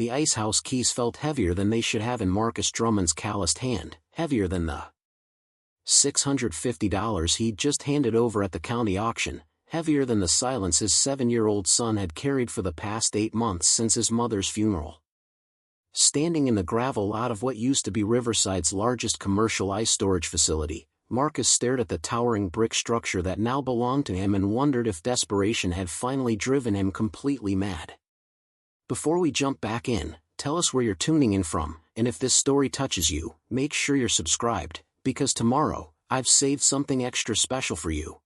The ice house keys felt heavier than they should have in Marcus Drummond's calloused hand, heavier than the $650 he'd just handed over at the county auction, heavier than the silence his 7-year-old son had carried for the past 8 months since his mother's funeral. Standing in the gravel lot of what used to be Riverside's largest commercial ice storage facility, Marcus stared at the towering brick structure that now belonged to him and wondered if desperation had finally driven him completely mad. Before we jump back in, tell us where you're tuning in from, and if this story touches you, make sure you're subscribed, because tomorrow, I've saved something extra special for you.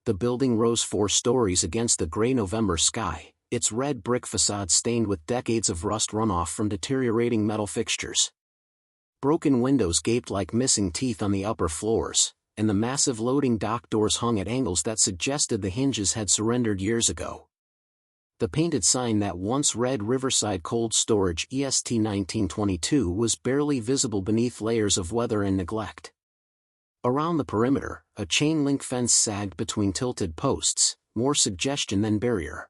The building rose 4 stories against the gray November sky, its red brick facade stained with decades of rust runoff from deteriorating metal fixtures. Broken windows gaped like missing teeth on the upper floors, and the massive loading dock doors hung at angles that suggested the hinges had surrendered years ago. The painted sign that once read Riverside Cold Storage EST 1922 was barely visible beneath layers of weather and neglect. Around the perimeter, a chain-link fence sagged between tilted posts, more suggestion than barrier.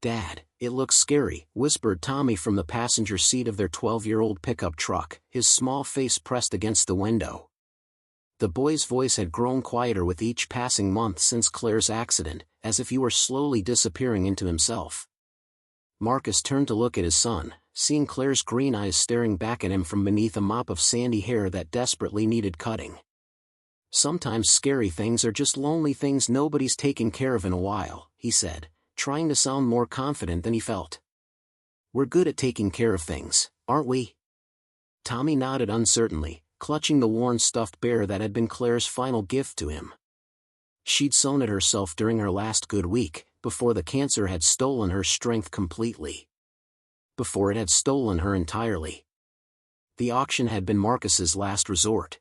"Dad, it looks scary," whispered Tommy from the passenger seat of their 12-year-old pickup truck, his small face pressed against the window. The boy's voice had grown quieter with each passing month since Claire's accident, as if he were slowly disappearing into himself. Marcus turned to look at his son, seeing Claire's green eyes staring back at him from beneath a mop of sandy hair that desperately needed cutting. "Sometimes scary things are just lonely things nobody's taken care of in a while," he said, trying to sound more confident than he felt. "We're good at taking care of things, aren't we?" Tommy nodded uncertainly, clutching the worn stuffed bear that had been Claire's final gift to him. She'd sewn it herself during her last good week, before the cancer had stolen her strength completely. Before it had stolen her entirely. The auction had been Marcus's last resort.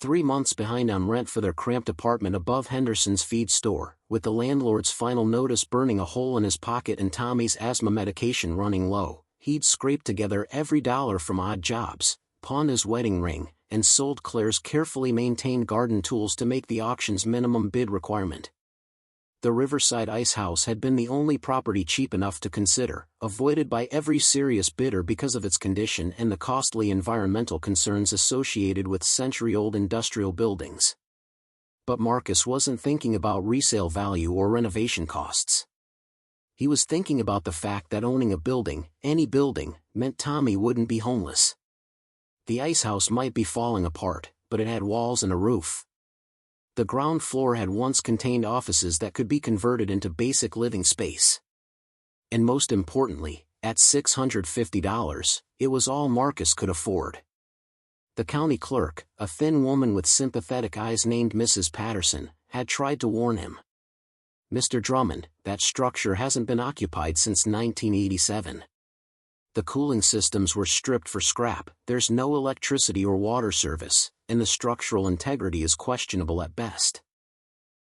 3 months behind on rent for their cramped apartment above Henderson's feed store, with the landlord's final notice burning a hole in his pocket and Tommy's asthma medication running low, he'd scraped together every dollar from odd jobs, pawned his wedding ring, and sold Claire's carefully maintained garden tools to make the auction's minimum bid requirement. The Riverside Ice House had been the only property cheap enough to consider, avoided by every serious bidder because of its condition and the costly environmental concerns associated with century-old industrial buildings. But Marcus wasn't thinking about resale value or renovation costs. He was thinking about the fact that owning a building, any building, meant Tommy wouldn't be homeless. The ice house might be falling apart, but it had walls and a roof. The ground floor had once contained offices that could be converted into basic living space. And most importantly, at $650, it was all Marcus could afford. The county clerk, a thin woman with sympathetic eyes named Mrs. Patterson, had tried to warn him. "Mr. Drummond, that structure hasn't been occupied since 1987. The cooling systems were stripped for scrap, there's no electricity or water service, and the structural integrity is questionable at best."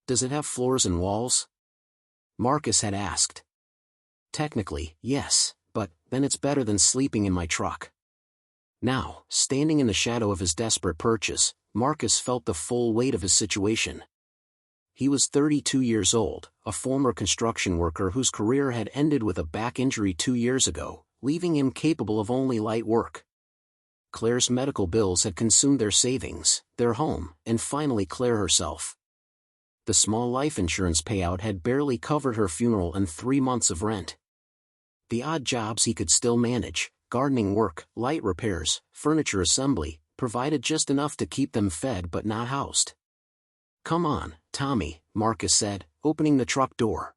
"Does it have floors and walls?" Marcus had asked. "Technically, yes, but then it's better than sleeping in my truck." Now, standing in the shadow of his desperate purchase, Marcus felt the full weight of his situation. He was 32 years old, a former construction worker whose career had ended with a back injury 2 years ago, leaving him capable of only light work. Claire's medical bills had consumed their savings, their home, and finally Claire herself. The small life insurance payout had barely covered her funeral and 3 months of rent. The odd jobs he could still manage, gardening work, light repairs, furniture assembly, provided just enough to keep them fed but not housed. "Come on, Tommy," Marcus said, opening the truck door.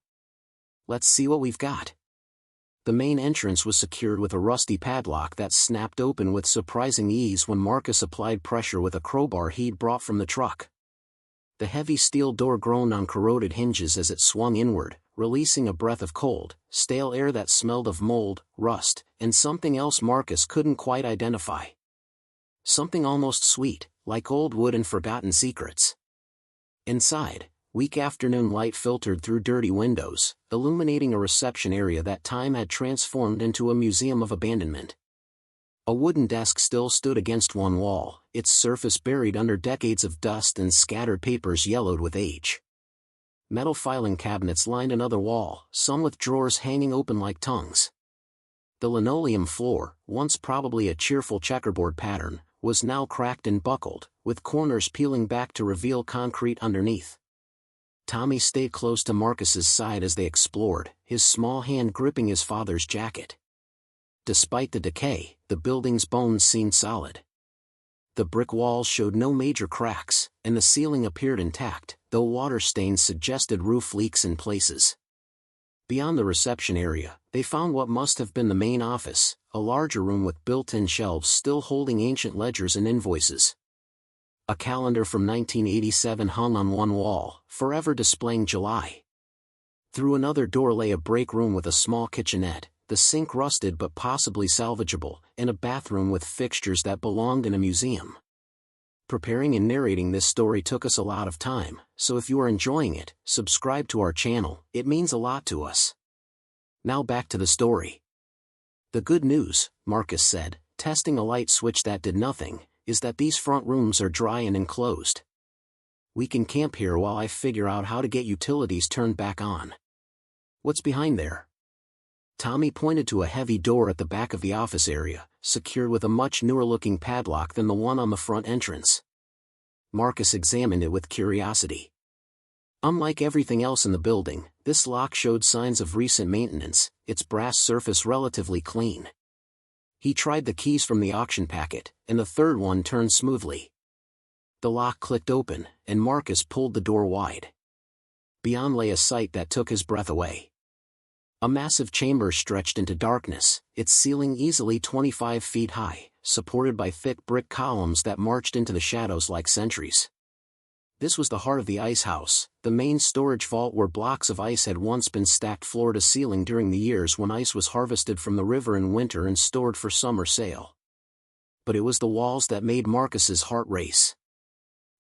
"Let's see what we've got." The main entrance was secured with a rusty padlock that snapped open with surprising ease when Marcus applied pressure with a crowbar he'd brought from the truck. The heavy steel door groaned on corroded hinges as it swung inward, releasing a breath of cold, stale air that smelled of mold, rust, and something else Marcus couldn't quite identify. Something almost sweet, like old wood and forgotten secrets. Inside, weak afternoon light filtered through dirty windows, illuminating a reception area that time had transformed into a museum of abandonment. A wooden desk still stood against one wall, its surface buried under decades of dust and scattered papers yellowed with age. Metal filing cabinets lined another wall, some with drawers hanging open like tongues. The linoleum floor, once probably a cheerful checkerboard pattern, was now cracked and buckled, with corners peeling back to reveal concrete underneath. Tommy stayed close to Marcus's side as they explored, his small hand gripping his father's jacket. Despite the decay, the building's bones seemed solid. The brick walls showed no major cracks, and the ceiling appeared intact, though water stains suggested roof leaks in places. Beyond the reception area, they found what must have been the main office, a larger room with built-in shelves still holding ancient ledgers and invoices. A calendar from 1987 hung on one wall, forever displaying July. Through another door lay a break room with a small kitchenette, the sink rusted but possibly salvageable, and a bathroom with fixtures that belonged in a museum. Preparing and narrating this story took us a lot of time, so if you are enjoying it, subscribe to our channel, it means a lot to us. Now back to the story. The good news, Marcus said, testing a light switch that did nothing, is that these front rooms are dry and enclosed. We can camp here while I figure out how to get utilities turned back on. What's behind there? Tommy pointed to a heavy door at the back of the office area, secured with a much newer-looking padlock than the one on the front entrance. Marcus examined it with curiosity. Unlike everything else in the building, this lock showed signs of recent maintenance, its brass surface relatively clean. He tried the keys from the auction packet, and the third one turned smoothly. The lock clicked open, and Marcus pulled the door wide. Beyond lay a sight that took his breath away. A massive chamber stretched into darkness, its ceiling easily 25 feet high, supported by thick brick columns that marched into the shadows like sentries. This was the heart of the ice house, the main storage vault where blocks of ice had once been stacked floor to ceiling during the years when ice was harvested from the river in winter and stored for summer sale. But it was the walls that made Marcus's heart race.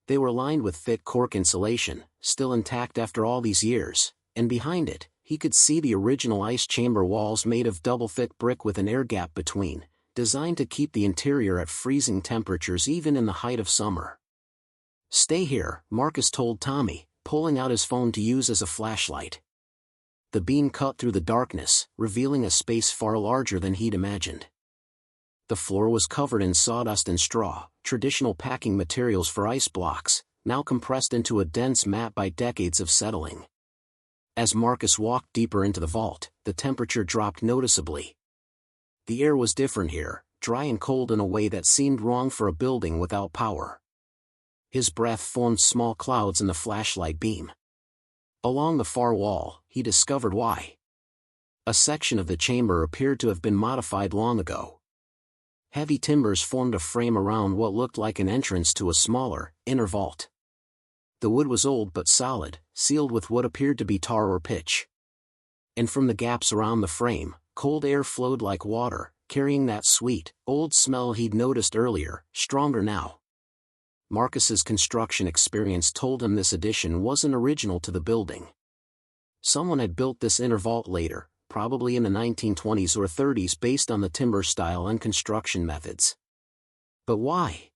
They were lined with thick cork insulation, still intact after all these years, and behind it, he could see the original ice chamber walls made of double-thick brick with an air gap between, designed to keep the interior at freezing temperatures even in the height of summer. "Stay here," Marcus told Tommy, pulling out his phone to use as a flashlight. The beam cut through the darkness, revealing a space far larger than he'd imagined. The floor was covered in sawdust and straw, traditional packing materials for ice blocks, now compressed into a dense mat by decades of settling. As Marcus walked deeper into the vault, the temperature dropped noticeably. The air was different here, dry and cold in a way that seemed wrong for a building without power. His breath formed small clouds in the flashlight beam. Along the far wall, he discovered why. A section of the chamber appeared to have been modified long ago. Heavy timbers formed a frame around what looked like an entrance to a smaller, inner vault. The wood was old but solid, sealed with what appeared to be tar or pitch. And from the gaps around the frame, cold air flowed like water, carrying that sweet, old smell he'd noticed earlier, stronger now. Marcus's construction experience told him this addition wasn't original to the building. Someone had built this inner vault later, probably in the 1920s or 30s based on the timber style and construction methods. But why?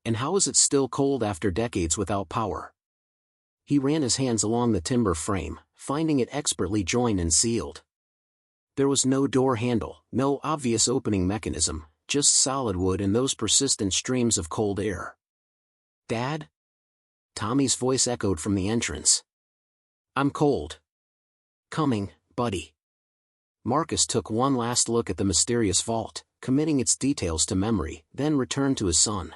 And how is it still cold after decades without power? He ran his hands along the timber frame, finding it expertly joined and sealed. There was no door handle, no obvious opening mechanism, just solid wood and those persistent streams of cold air. "Dad?" Tommy's voice echoed from the entrance. "I'm cold." "Coming, buddy." Marcus took one last look at the mysterious vault, committing its details to memory, then returned to his son.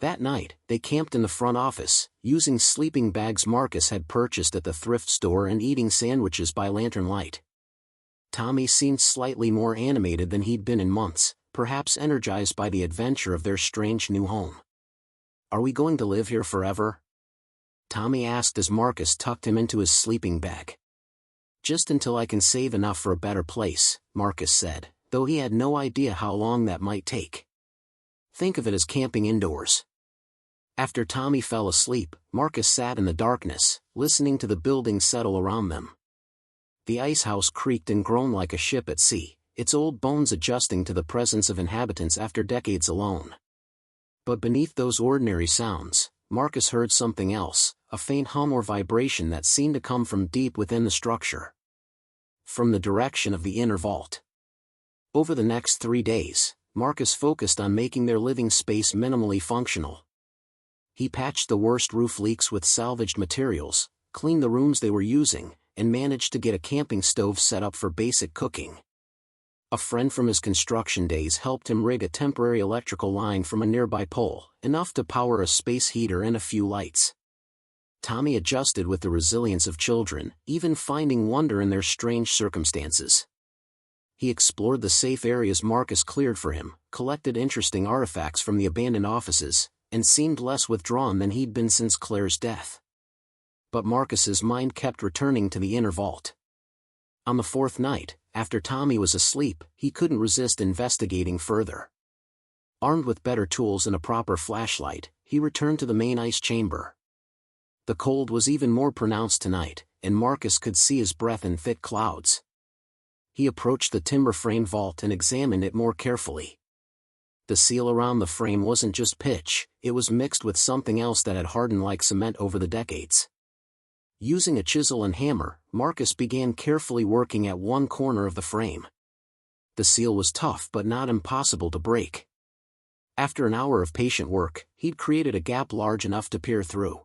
That night, they camped in the front office, using sleeping bags Marcus had purchased at the thrift store and eating sandwiches by lantern light. Tommy seemed slightly more animated than he'd been in months, perhaps energized by the adventure of their strange new home. "Are we going to live here forever?" Tommy asked as Marcus tucked him into his sleeping bag. "Just until I can save enough for a better place," Marcus said, though he had no idea how long that might take. "Think of it as camping indoors." After Tommy fell asleep, Marcus sat in the darkness, listening to the building settle around them. The ice house creaked and groaned like a ship at sea, its old bones adjusting to the presence of inhabitants after decades alone. But beneath those ordinary sounds, Marcus heard something else, a faint hum or vibration that seemed to come from deep within the structure. From the direction of the inner vault. Over the next 3 days, Marcus focused on making their living space minimally functional. He patched the worst roof leaks with salvaged materials, cleaned the rooms they were using, and managed to get a camping stove set up for basic cooking. A friend from his construction days helped him rig a temporary electrical line from a nearby pole, enough to power a space heater and a few lights. Tommy adjusted with the resilience of children, even finding wonder in their strange circumstances. He explored the safe areas Marcus cleared for him, collected interesting artifacts from the abandoned offices, and seemed less withdrawn than he'd been since Claire's death. But Marcus's mind kept returning to the inner vault. On the 4th night, after Tommy was asleep, he couldn't resist investigating further. Armed with better tools and a proper flashlight, he returned to the main ice chamber. The cold was even more pronounced tonight, and Marcus could see his breath in thick clouds. He approached the timber-framed vault and examined it more carefully. The seal around the frame wasn't just pitch, it was mixed with something else that had hardened like cement over the decades. Using a chisel and hammer, Marcus began carefully working at one corner of the frame. The seal was tough but not impossible to break. After an hour of patient work, he'd created a gap large enough to peer through.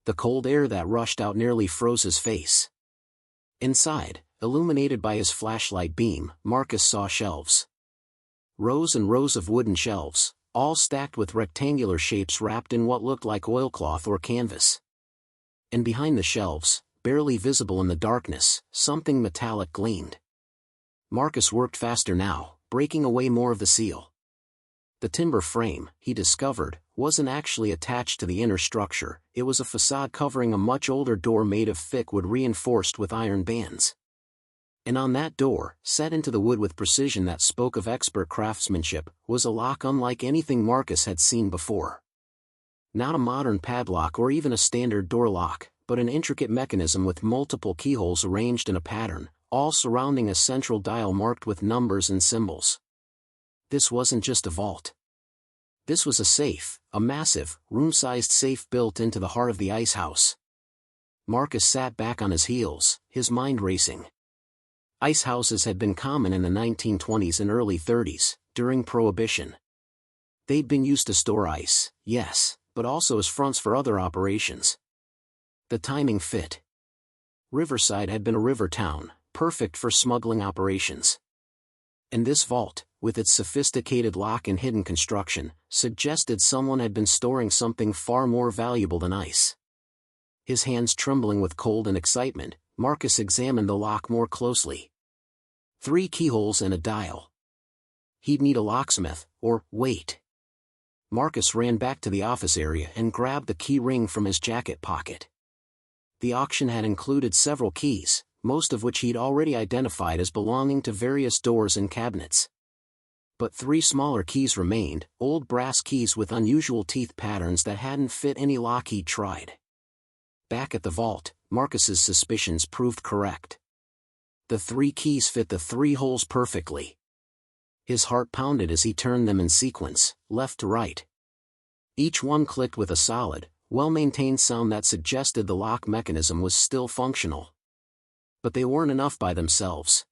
The cold air that rushed out nearly froze his face. Inside, illuminated by his flashlight beam, Marcus saw shelves. Rows and rows of wooden shelves, all stacked with rectangular shapes wrapped in what looked like oilcloth or canvas. And behind the shelves, barely visible in the darkness, something metallic gleamed. Marcus worked faster now, breaking away more of the seal. The timber frame, he discovered, wasn't actually attached to the inner structure, it was a façade covering a much older door made of thick wood reinforced with iron bands. And on that door, set into the wood with precision that spoke of expert craftsmanship, was a lock unlike anything Marcus had seen before. Not a modern padlock or even a standard door lock, but an intricate mechanism with multiple keyholes arranged in a pattern, all surrounding a central dial marked with numbers and symbols. This wasn't just a vault. This was a safe, a massive, room-sized safe built into the heart of the ice house. Marcus sat back on his heels, his mind racing. Ice houses had been common in the 1920s and early 30s, during Prohibition. They'd been used to store ice, yes, but also as fronts for other operations. The timing fit. Riverside had been a river town, perfect for smuggling operations. And this vault, with its sophisticated lock and hidden construction, suggested someone had been storing something far more valuable than ice. His hands trembling with cold and excitement, Marcus examined the lock more closely. 3 keyholes and a dial. He'd need a locksmith, or wait. Marcus ran back to the office area and grabbed the key ring from his jacket pocket. The auction had included several keys, most of which he'd already identified as belonging to various doors and cabinets. But 3 smaller keys remained, old brass keys with unusual teeth patterns that hadn't fit any lock he'd tried. Back at the vault, Marcus's suspicions proved correct. The 3 keys fit the 3 holes perfectly. His heart pounded as he turned them in sequence, left to right. Each one clicked with a solid, well-maintained sound that suggested the lock mechanism was still functional. But they weren't enough by themselves.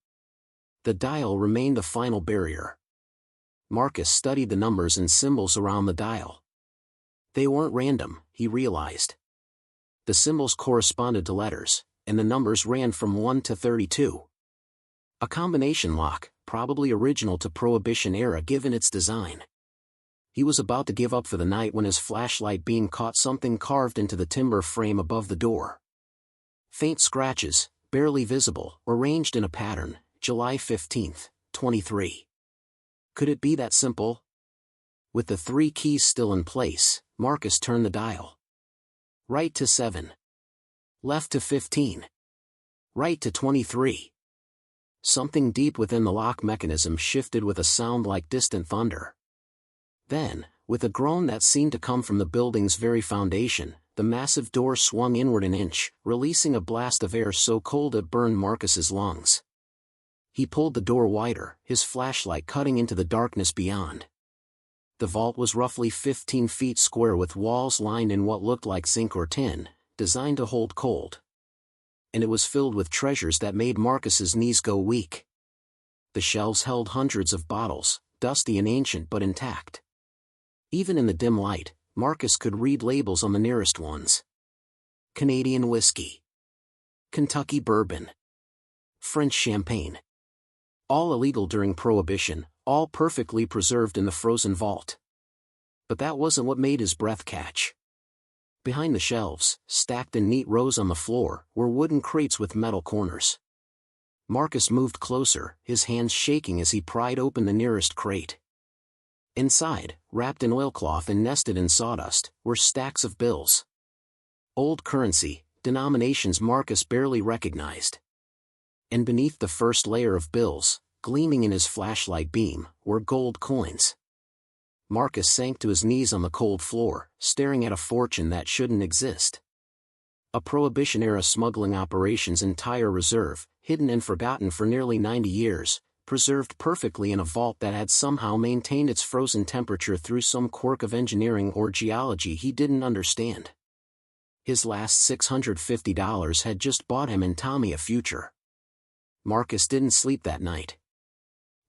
The dial remained the final barrier. Marcus studied the numbers and symbols around the dial. They weren't random, he realized. The symbols corresponded to letters, and the numbers ran from 1 to 32. A combination lock, probably original to Prohibition era given its design. He was about to give up for the night when his flashlight beam caught something carved into the timber frame above the door. Faint scratches, barely visible, arranged in a pattern, July 15, 23. Could it be that simple? With the 3 keys still in place, Marcus turned the dial. Right to 7. Left to 15. Right to 23. Something deep within the lock mechanism shifted with a sound like distant thunder. Then, with a groan that seemed to come from the building's very foundation, the massive door swung inward an inch, releasing a blast of air so cold it burned Marcus's lungs. He pulled the door wider, his flashlight cutting into the darkness beyond. The vault was roughly 15 feet square with walls lined in what looked like zinc or tin, designed to hold cold. And it was filled with treasures that made Marcus's knees go weak. The shelves held hundreds of bottles, dusty and ancient but intact. Even in the dim light, Marcus could read labels on the nearest ones. Canadian whiskey. Kentucky bourbon. French champagne. All illegal during Prohibition, all perfectly preserved in the frozen vault. But that wasn't what made his breath catch. Behind the shelves, stacked in neat rows on the floor, were wooden crates with metal corners. Marcus moved closer, his hands shaking as he pried open the nearest crate. Inside, wrapped in oilcloth and nested in sawdust, were stacks of bills. Old currency, denominations Marcus barely recognized. And beneath the first layer of bills, gleaming in his flashlight beam, were gold coins. Marcus sank to his knees on the cold floor, staring at a fortune that shouldn't exist. A Prohibition-era smuggling operation's entire reserve, hidden and forgotten for nearly 90 years, preserved perfectly in a vault that had somehow maintained its frozen temperature through some quirk of engineering or geology he didn't understand. His last $650 had just bought him and Tommy a future. Marcus didn't sleep that night.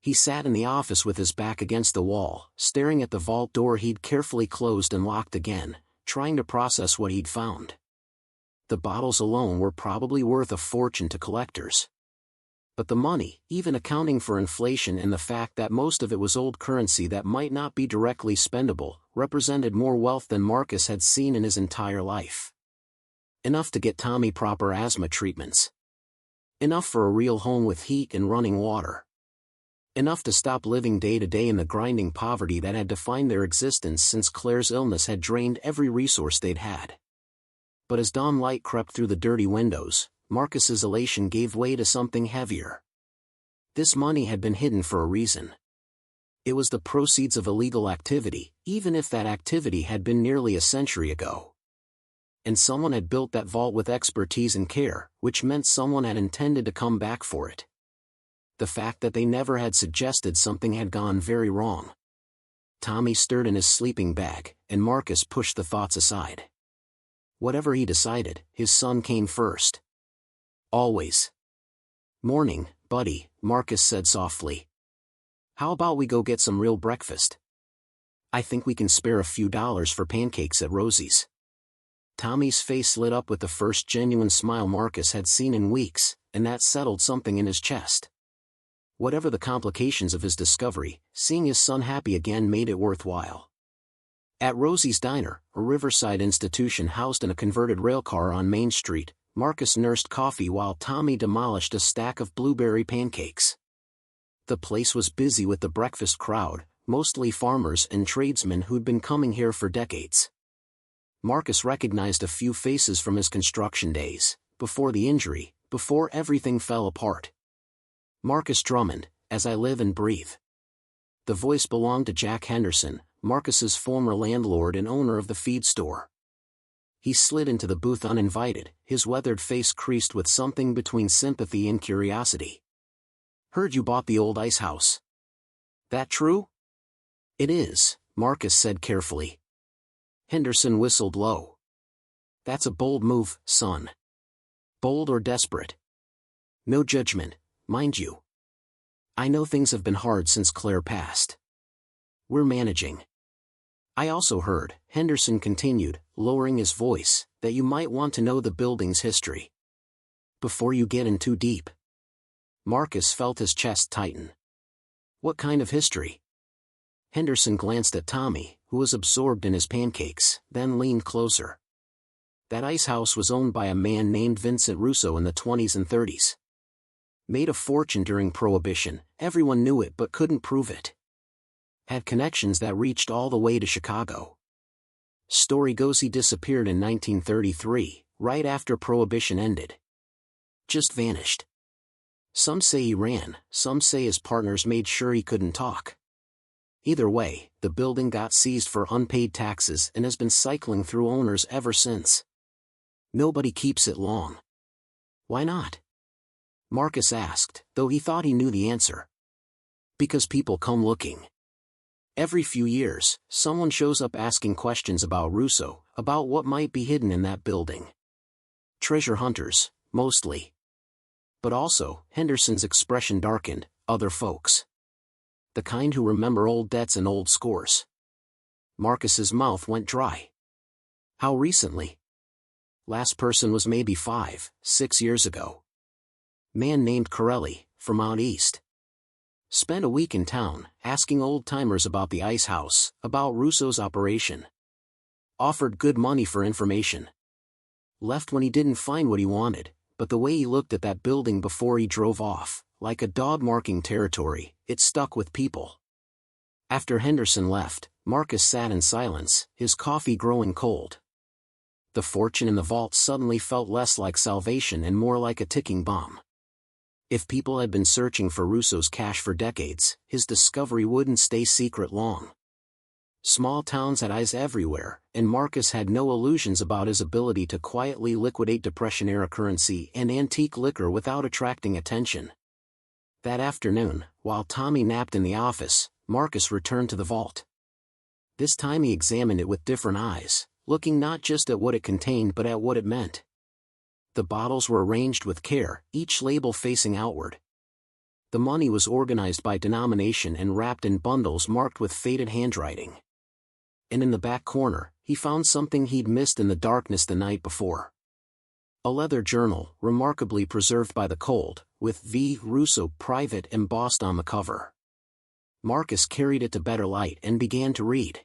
He sat in the office with his back against the wall, staring at the vault door he'd carefully closed and locked again, trying to process what he'd found. The bottles alone were probably worth a fortune to collectors. But the money, even accounting for inflation and the fact that most of it was old currency that might not be directly spendable, represented more wealth than Marcus had seen in his entire life. Enough to get Tommy proper asthma treatments. Enough for a real home with heat and running water. Enough to stop living day to day in the grinding poverty that had defined their existence since Claire's illness had drained every resource they'd had. But as dawn light crept through the dirty windows, Marcus's elation gave way to something heavier. This money had been hidden for a reason. It was the proceeds of illegal activity, even if that activity had been nearly a century ago. And someone had built that vault with expertise and care, which meant someone had intended to come back for it. The fact that they never had suggested something had gone very wrong. Tommy stirred in his sleeping bag, and Marcus pushed the thoughts aside. Whatever he decided, his son came first. Always. "Morning, buddy," Marcus said softly. "How about we go get some real breakfast? I think we can spare a few dollars for pancakes at Rosie's." Tommy's face lit up with the first genuine smile Marcus had seen in weeks, and that settled something in his chest. Whatever the complications of his discovery, seeing his son happy again made it worthwhile. At Rosie's Diner, a Riverside institution housed in a converted railcar on Main Street, Marcus nursed coffee while Tommy demolished a stack of blueberry pancakes. The place was busy with the breakfast crowd, mostly farmers and tradesmen who'd been coming here for decades. Marcus recognized a few faces from his construction days, before the injury, before everything fell apart. Marcus Drummond, "As I live and breathe." The voice belonged to Jack Henderson, Marcus's former landlord and owner of the feed store. He slid into the booth uninvited, his weathered face creased with something between sympathy and curiosity. "Heard you bought the old ice house. That true?" "It is," Marcus said carefully. Henderson whistled low. "That's a bold move, son." "Bold or desperate?" "No judgment, mind you. I know things have been hard since Claire passed. We're managing. I also heard," Henderson continued, lowering his voice, "that you might want to know the building's history. Before you get in too deep." Marcus felt his chest tighten. "What kind of history?" Henderson glanced at Tommy, who was absorbed in his pancakes, then leaned closer. "That ice house was owned by a man named Vincent Russo in the 20s and 30s. Made a fortune during Prohibition, everyone knew it but couldn't prove it. Had connections that reached all the way to Chicago. Story goes he disappeared in 1933, right after Prohibition ended. Just vanished. Some say he ran, some say his partners made sure he couldn't talk. Either way, the building got seized for unpaid taxes and has been cycling through owners ever since. Nobody keeps it long." "Why not?" Marcus asked, though he thought he knew the answer. "Because people come looking. Every few years, someone shows up asking questions about Russo, about what might be hidden in that building. Treasure hunters, mostly. But also," Henderson's expression darkened, Other folks. The kind who remember old debts and old scores. Marcus's mouth went dry. How recently? Last person was maybe 5, 6 years ago. Man named Corelli, from out east. Spent a week in town, asking old-timers about the ice house, about Russo's operation. Offered good money for information. Left when he didn't find what he wanted, but the way he looked at that building before he drove off, like a dog marking territory, it stuck with people. After Henderson left, Marcus sat in silence, his coffee growing cold. The fortune in the vault suddenly felt less like salvation and more like a ticking bomb. If people had been searching for Russo's cash for decades, his discovery wouldn't stay secret long. Small towns had eyes everywhere, and Marcus had no illusions about his ability to quietly liquidate Depression-era currency and antique liquor without attracting attention. That afternoon, while Tommy napped in the office, Marcus returned to the vault. This time he examined it with different eyes, looking not just at what it contained but at what it meant. The bottles were arranged with care, each label facing outward. The money was organized by denomination and wrapped in bundles marked with faded handwriting. And in the back corner, he found something he'd missed in the darkness the night before. A leather journal, remarkably preserved by the cold, with V. Russo Private embossed on the cover. Marcus carried it to better light and began to read.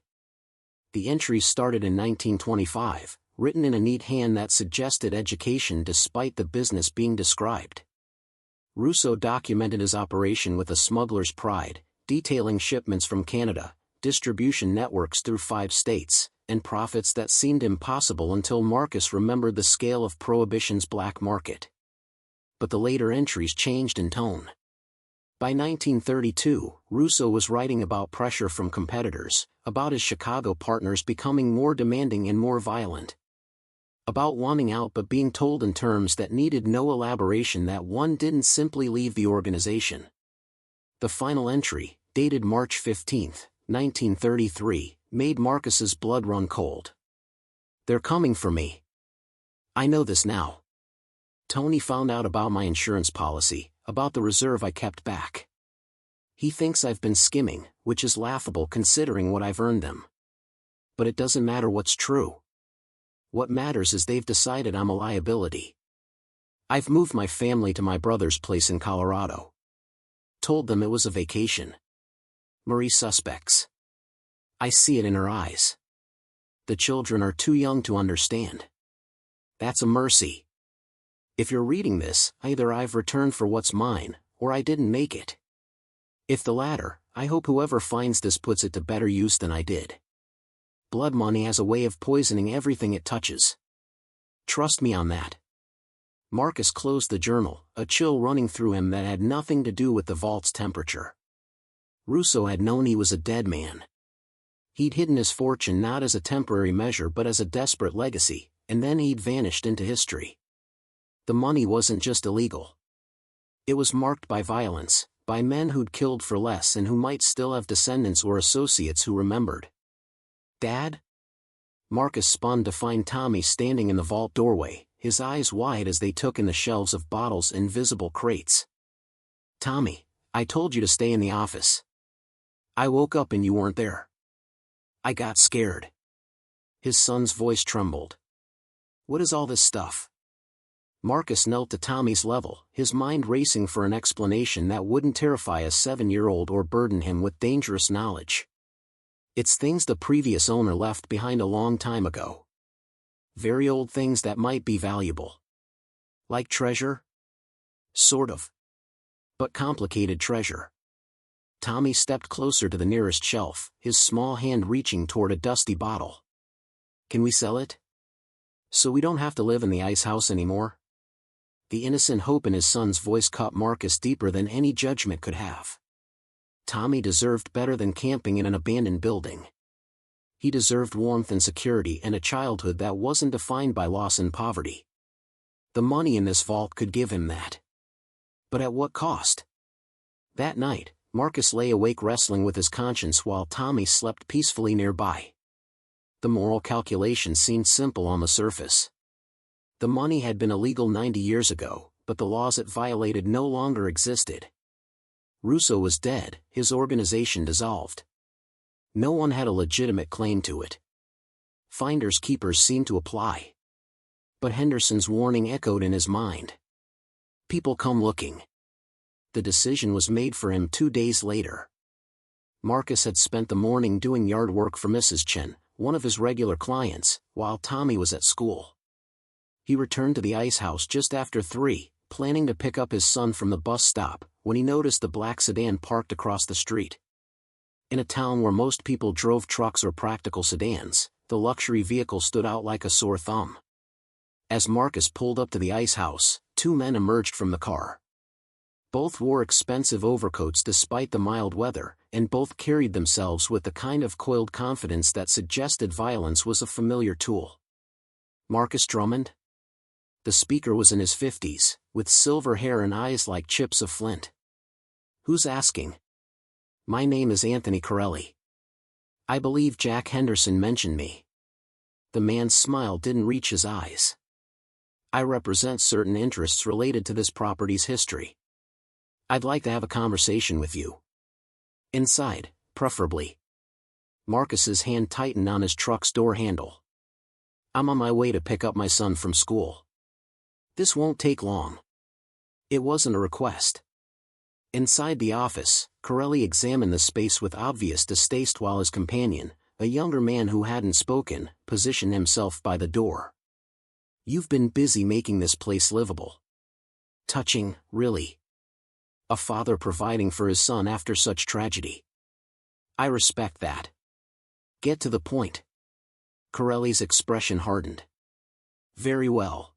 The entries started in 1925, written in a neat hand that suggested education despite the business being described. Russo documented his operation with a smuggler's pride, detailing shipments from Canada, distribution networks through 5 states, and profits that seemed impossible until Marcus remembered the scale of Prohibition's black market. But the later entries changed in tone. By 1932, Russo was writing about pressure from competitors, about his Chicago partners becoming more demanding and more violent. About wanting out but being told in terms that needed no elaboration that one didn't simply leave the organization. The final entry, dated March 15, 1933, made Marcus's blood run cold. "They're coming for me. I know this now. Tony found out about my insurance policy, about the reserve I kept back. He thinks I've been skimming, which is laughable considering what I've earned them. But it doesn't matter what's true. What matters is they've decided I'm a liability. I've moved my family to my brother's place in Colorado. Told them it was a vacation. Marie suspects. I see it in her eyes. The children are too young to understand. That's a mercy. If you're reading this, either I've returned for what's mine, or I didn't make it. If the latter, I hope whoever finds this puts it to better use than I did. Blood money has a way of poisoning everything it touches. Trust me on that." Marcus closed the journal, a chill running through him that had nothing to do with the vault's temperature. Russo had known he was a dead man. He'd hidden his fortune not as a temporary measure but as a desperate legacy, and then he'd vanished into history. The money wasn't just illegal. It was marked by violence, by men who'd killed for less and who might still have descendants or associates who remembered. "Dad?" Marcus spun to find Tommy standing in the vault doorway, his eyes wide as they took in the shelves of bottles and visible crates. "Tommy, I told you to stay in the office. I woke up and you weren't there. I got scared." His son's voice trembled. "What is all this stuff?" Marcus knelt to Tommy's level, his mind racing for an explanation that wouldn't terrify a 7-year-old or burden him with dangerous knowledge. "It's things the previous owner left behind a long time ago. Very old things that might be valuable. Like treasure? Sort of. But complicated treasure." Tommy stepped closer to the nearest shelf, his small hand reaching toward a dusty bottle. "Can we sell it? So we don't have to live in the ice house anymore?" The innocent hope in his son's voice cut Marcus deeper than any judgment could have. Tommy deserved better than camping in an abandoned building. He deserved warmth and security and a childhood that wasn't defined by loss and poverty. The money in this vault could give him that. But at what cost? That night, Marcus lay awake wrestling with his conscience while Tommy slept peacefully nearby. The moral calculation seemed simple on the surface. The money had been illegal 90 years ago, but the laws it violated no longer existed. Russo was dead, his organization dissolved. No one had a legitimate claim to it. Finders keepers seemed to apply. But Henderson's warning echoed in his mind. People come looking. The decision was made for him 2 days later. Marcus had spent the morning doing yard work for Mrs. Chen, one of his regular clients, while Tommy was at school. He returned to the ice house just after 3, planning to pick up his son from the bus stop, when he noticed the black sedan parked across the street. In a town where most people drove trucks or practical sedans, the luxury vehicle stood out like a sore thumb. As Marcus pulled up to the ice house, 2 men emerged from the car. Both wore expensive overcoats despite the mild weather, and both carried themselves with the kind of coiled confidence that suggested violence was a familiar tool. Marcus Drummond? The speaker was in his 50s, with silver hair and eyes like chips of flint. Who's asking? My name is Anthony Corelli. I believe Jack Henderson mentioned me. The man's smile didn't reach his eyes. I represent certain interests related to this property's history. I'd like to have a conversation with you. Inside, preferably. Marcus's hand tightened on his truck's door handle. I'm on my way to pick up my son from school. This won't take long. It wasn't a request. Inside the office, Corelli examined the space with obvious distaste while his companion, a younger man who hadn't spoken, positioned himself by the door. You've been busy making this place livable. Touching, really. A father providing for his son after such tragedy. I respect that. Get to the point. Corelli's expression hardened. Very well.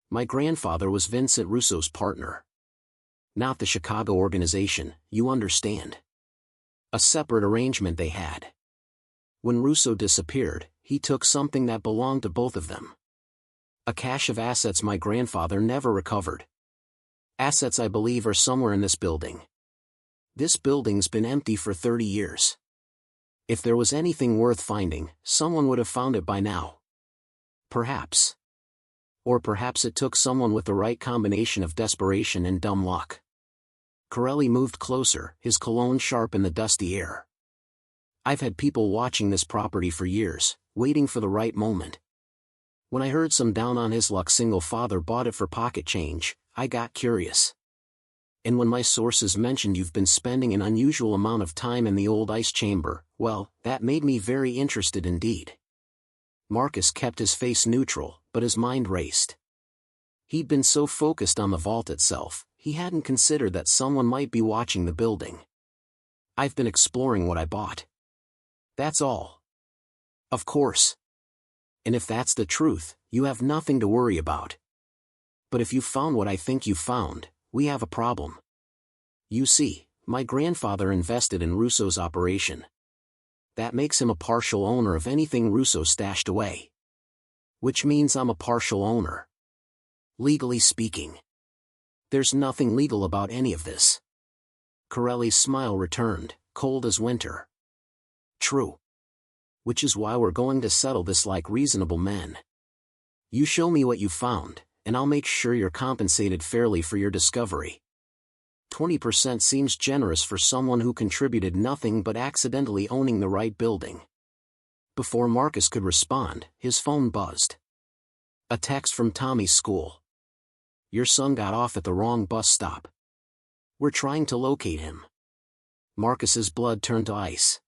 My grandfather was Vincent Russo's partner. Not the Chicago organization, you understand. A separate arrangement they had. When Russo disappeared, he took something that belonged to both of them. A cache of assets my grandfather never recovered. Assets I believe are somewhere in this building. This building's been empty for 30 years. If there was anything worth finding, someone would have found it by now. Perhaps. Or perhaps it took someone with the right combination of desperation and dumb luck. Corelli moved closer, his cologne sharp in the dusty air. I've had people watching this property for years, waiting for the right moment. When I heard some down-on-his-luck single father bought it for pocket change, I got curious. And when my sources mentioned you've been spending an unusual amount of time in the old ice chamber, well, that made me very interested indeed. Marcus kept his face neutral, but his mind raced. He'd been so focused on the vault itself, he hadn't considered that someone might be watching the building. I've been exploring what I bought. That's all. Of course. And if that's the truth, you have nothing to worry about. But if you found what I think you found, we have a problem. You see, my grandfather invested in Russo's operation. That makes him a partial owner of anything Russo stashed away. Which means I'm a partial owner. Legally speaking. There's nothing legal about any of this. Corelli's smile returned, cold as winter. True. Which is why we're going to settle this like reasonable men. You show me what you found, and I'll make sure you're compensated fairly for your discovery. 20% seems generous for someone who contributed nothing but accidentally owning the right building. Before Marcus could respond, his phone buzzed. A text from Tommy's school. Your son got off at the wrong bus stop. We're trying to locate him. Marcus's blood turned to ice.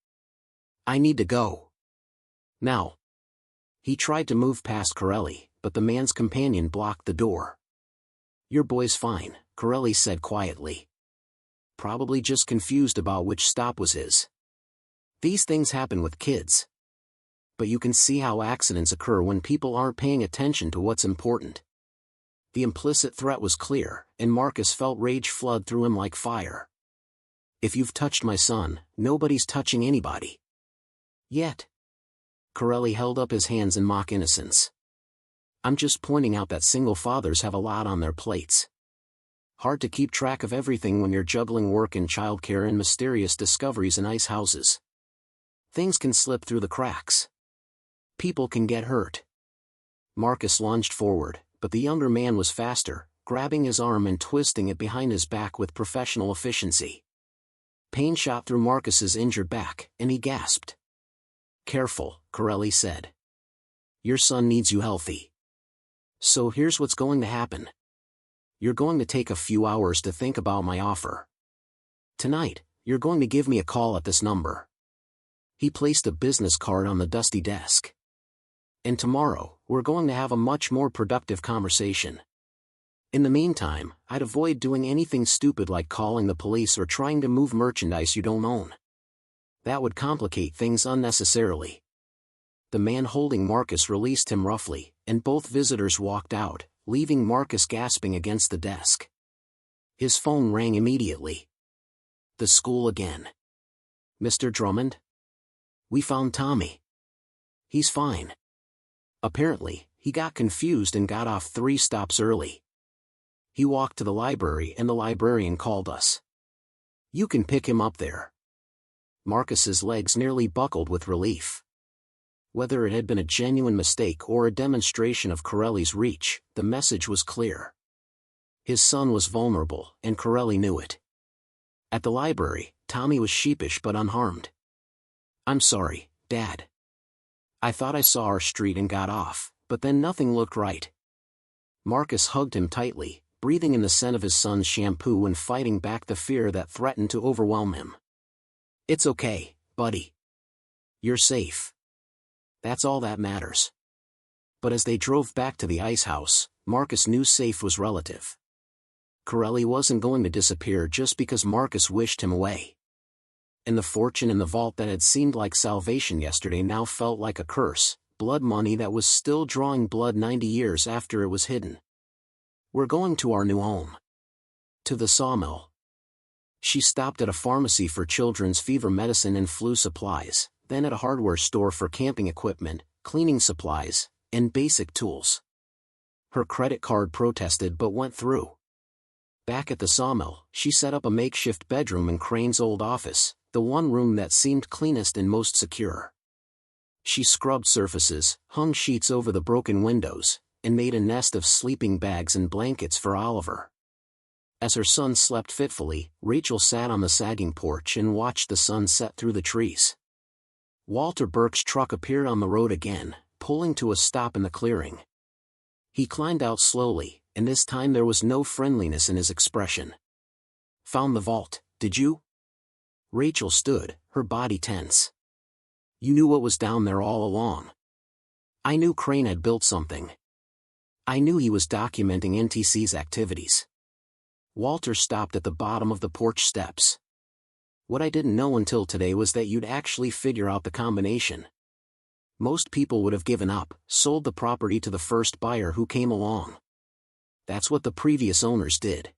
I need to go. Now. He tried to move past Corelli, but the man's companion blocked the door. Your boy's fine, Corelli said quietly. Probably just confused about which stop was his. These things happen with kids. But you can see how accidents occur when people aren't paying attention to what's important. The implicit threat was clear, and Marcus felt rage flood through him like fire. If you've touched my son, nobody's touching anybody. Yet. Corelli held up his hands in mock innocence. I'm just pointing out that single fathers have a lot on their plates. Hard to keep track of everything when you're juggling work and childcare and mysterious discoveries in ice houses. Things can slip through the cracks. People can get hurt. Marcus lunged forward, but the younger man was faster, grabbing his arm and twisting it behind his back with professional efficiency. Pain shot through Marcus's injured back, and he gasped. "Careful," Corelli said. "Your son needs you healthy. So here's what's going to happen. You're going to take a few hours to think about my offer. Tonight, you're going to give me a call at this number." He placed a business card on the dusty desk. "And tomorrow, we're going to have a much more productive conversation. In the meantime, I'd avoid doing anything stupid like calling the police or trying to move merchandise you don't own. That would complicate things unnecessarily." The man holding Marcus released him roughly, and both visitors walked out, leaving Marcus gasping against the desk. His phone rang immediately. "The school again. Mr. Drummond? We found Tommy. He's fine. Apparently, he got confused and got off 3 stops early. He walked to the library and the librarian called us. You can pick him up there." Marcus's legs nearly buckled with relief. Whether it had been a genuine mistake or a demonstration of Corelli's reach, the message was clear. His son was vulnerable, and Corelli knew it. At the library, Tommy was sheepish but unharmed. "I'm sorry, Dad. I thought I saw our street and got off, but then nothing looked right." Marcus hugged him tightly, breathing in the scent of his son's shampoo and fighting back the fear that threatened to overwhelm him. "It's okay, buddy. You're safe. That's all that matters." But as they drove back to the ice house, Marcus knew safe was relative. Corelli wasn't going to disappear just because Marcus wished him away. And the fortune in the vault that had seemed like salvation yesterday now felt like a curse, blood money that was still drawing blood 90 years after it was hidden. "We're going to our new home. To the sawmill." She stopped at a pharmacy for children's fever medicine and flu supplies, then at a hardware store for camping equipment, cleaning supplies, and basic tools. Her credit card protested but went through. Back at the sawmill, she set up a makeshift bedroom in Crane's old office, the one room that seemed cleanest and most secure. She scrubbed surfaces, hung sheets over the broken windows, and made a nest of sleeping bags and blankets for Oliver. As her son slept fitfully, Rachel sat on the sagging porch and watched the sun set through the trees. Walter Burke's truck appeared on the road again, pulling to a stop in the clearing. He climbed out slowly, and this time there was no friendliness in his expression. "Found the vault, did you?" Rachel stood, her body tense. "You knew what was down there all along." "I knew Crane had built something. I knew he was documenting NTC's activities." Walter stopped at the bottom of the porch steps. "What I didn't know until today was that you'd actually figure out the combination. Most people would have given up, sold the property to the first buyer who came along. That's what the previous owners did.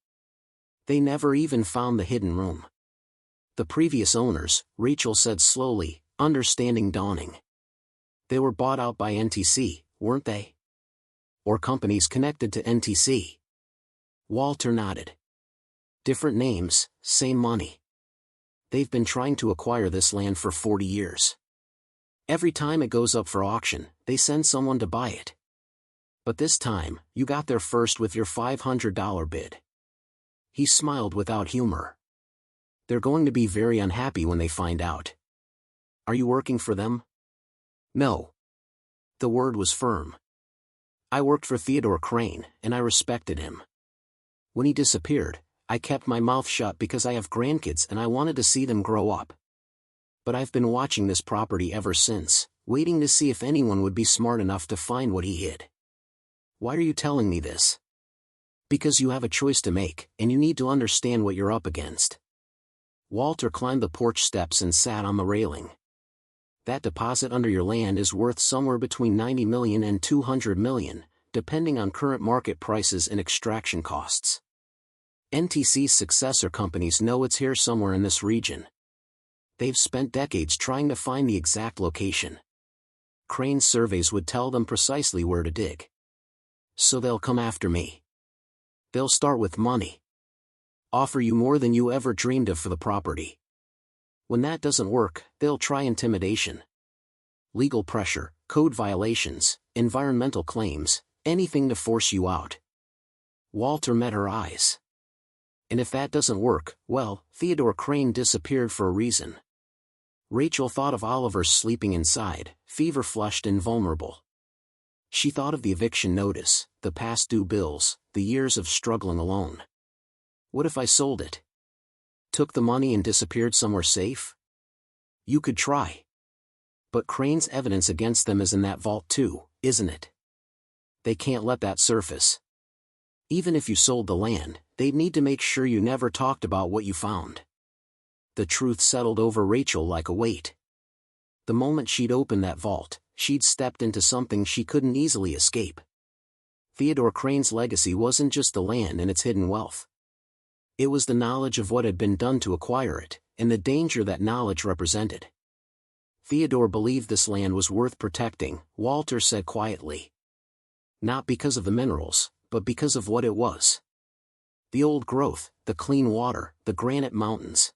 They never even found the hidden room." "The previous owners," Rachel said slowly, understanding dawning. "They were bought out by NTC, weren't they? Or companies connected to NTC?" Walter nodded. "Different names, same money. They've been trying to acquire this land for 40 years. Every time it goes up for auction, they send someone to buy it. But this time, you got there first with your $500 bid." He smiled without humor. "They're going to be very unhappy when they find out." "Are you working for them?" "No." The word was firm. "I worked for Theodore Crane, and I respected him. When he disappeared, I kept my mouth shut because I have grandkids and I wanted to see them grow up. But I've been watching this property ever since, waiting to see if anyone would be smart enough to find what he hid." "Why are you telling me this?" "Because you have a choice to make, and you need to understand what you're up against." Walter climbed the porch steps and sat on the railing. "That deposit under your land is worth somewhere between $90 million and $200 million, depending on current market prices and extraction costs. NTC's successor companies know it's here somewhere in this region. They've spent decades trying to find the exact location. Crane's surveys would tell them precisely where to dig. So they'll come after me. They'll start with money. Offer you more than you ever dreamed of for the property. When that doesn't work, they'll try intimidation. Legal pressure, code violations, environmental claims, anything to force you out." Walter met her eyes. And if that doesn't work, well, Theodore Crane disappeared for a reason. Rachel thought of Oliver sleeping inside, fever-flushed and vulnerable. She thought of the eviction notice, the past due bills, the years of struggling alone. What if I sold it? Took the money and disappeared somewhere safe? You could try. But Crane's evidence against them is in that vault too, isn't it? They can't let that surface. Even if you sold the land, they'd need to make sure you never talked about what you found. The truth settled over Rachel like a weight. The moment she'd opened that vault, she'd stepped into something she couldn't easily escape. Theodore Crane's legacy wasn't just the land and its hidden wealth. It was the knowledge of what had been done to acquire it, and the danger that knowledge represented. Theodore believed this land was worth protecting, Walter said quietly. Not because of the minerals, but because of what it was. The old growth, the clean water, the granite mountains.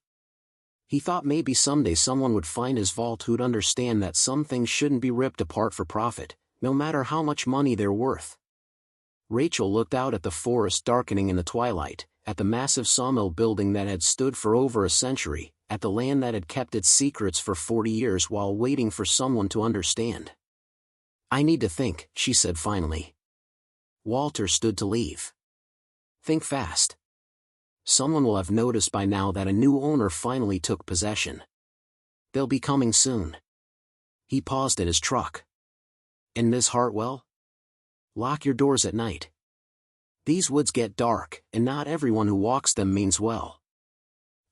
He thought maybe someday someone would find his vault who'd understand that some things shouldn't be ripped apart for profit, no matter how much money they're worth. Rachel looked out at the forest darkening in the twilight, at the massive sawmill building that had stood for over a century, at the land that had kept its secrets for 40 years while waiting for someone to understand. I need to think, she said finally. Walter stood to leave. Think fast. Someone will have noticed by now that a new owner finally took possession. They'll be coming soon. He paused at his truck. And Miss Hartwell? Lock your doors at night. These woods get dark, and not everyone who walks them means well.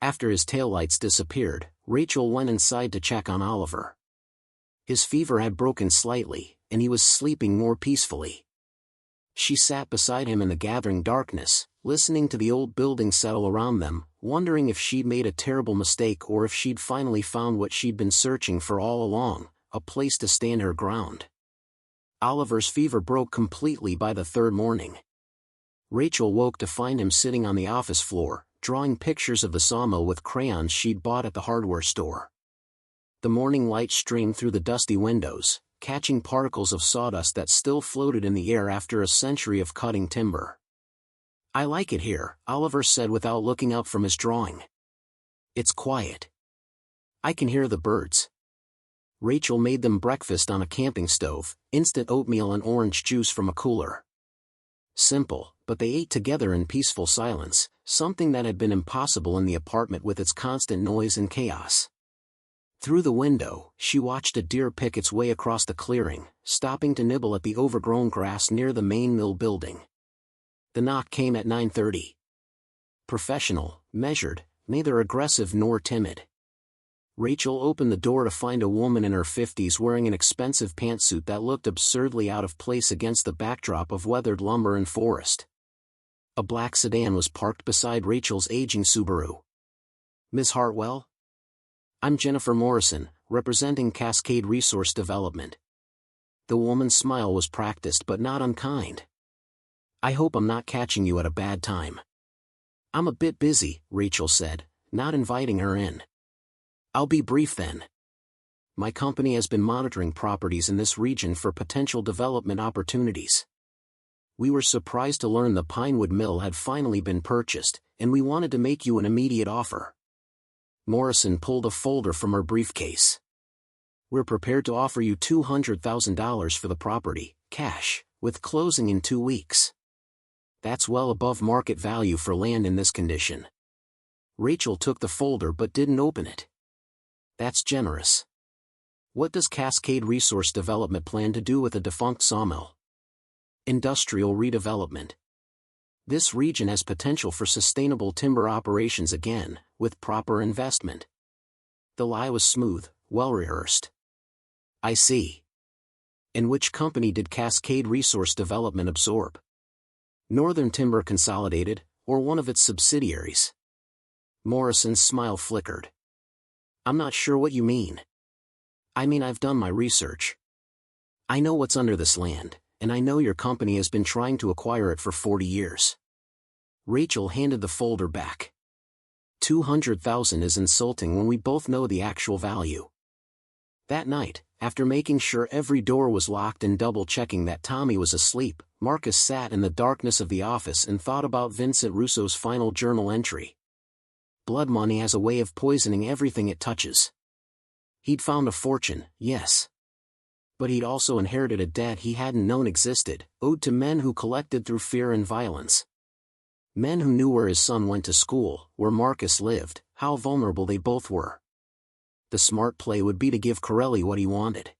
After his taillights disappeared, Rachel went inside to check on Oliver. His fever had broken slightly, and he was sleeping more peacefully. She sat beside him in the gathering darkness, listening to the old building settle around them, wondering if she'd made a terrible mistake or if she'd finally found what she'd been searching for all along, a place to stand her ground. Oliver's fever broke completely by the third morning. Rachel woke to find him sitting on the office floor, drawing pictures of the sawmill with crayons she'd bought at the hardware store. The morning light streamed through the dusty windows, catching particles of sawdust that still floated in the air after a century of cutting timber. I like it here, Oliver said without looking up from his drawing. It's quiet. I can hear the birds. Rachel made them breakfast on a camping stove, instant oatmeal and orange juice from a cooler. Simple, but they ate together in peaceful silence, something that had been impossible in the apartment with its constant noise and chaos. Through the window, she watched a deer pick its way across the clearing, stopping to nibble at the overgrown grass near the main mill building. The knock came at 9:30. Professional, measured, neither aggressive nor timid. Rachel opened the door to find a woman in her 50s wearing an expensive pantsuit that looked absurdly out of place against the backdrop of weathered lumber and forest. A black sedan was parked beside Rachel's aging Subaru. Miss Hartwell? I'm Jennifer Morrison, representing Cascade Resource Development. The woman's smile was practiced but not unkind. I hope I'm not catching you at a bad time. I'm a bit busy, Rachel said, not inviting her in. I'll be brief then. My company has been monitoring properties in this region for potential development opportunities. We were surprised to learn the Pinewood Mill had finally been purchased, and we wanted to make you an immediate offer. Morrison pulled a folder from her briefcase. We're prepared to offer you $200,000 for the property, cash, with closing in 2 weeks. That's well above market value for land in this condition. Rachel took the folder but didn't open it. That's generous. What does Cascade Resource Development plan to do with a defunct sawmill? Industrial redevelopment. This region has potential for sustainable timber operations again, with proper investment. The lie was smooth, well-rehearsed. I see. And which company did Cascade Resource Development absorb? Northern Timber Consolidated, or one of its subsidiaries? Morrison's smile flickered. I'm not sure what you mean. I mean, I've done my research. I know what's under this land, and I know your company has been trying to acquire it for 40 years. Rachel handed the folder back. $200,000 is insulting when we both know the actual value. That night, After making sure every door was locked and double-checking that Tommy was asleep, Marcus sat in the darkness of the office and thought about Vincent Russo's final journal entry. Blood money has a way of poisoning everything it touches. He'd found a fortune, yes. But he'd also inherited a debt he hadn't known existed, owed to men who collected through fear and violence. Men who knew where his son went to school, where Marcus lived, how vulnerable they both were. The smart play would be to give Corelli what he wanted.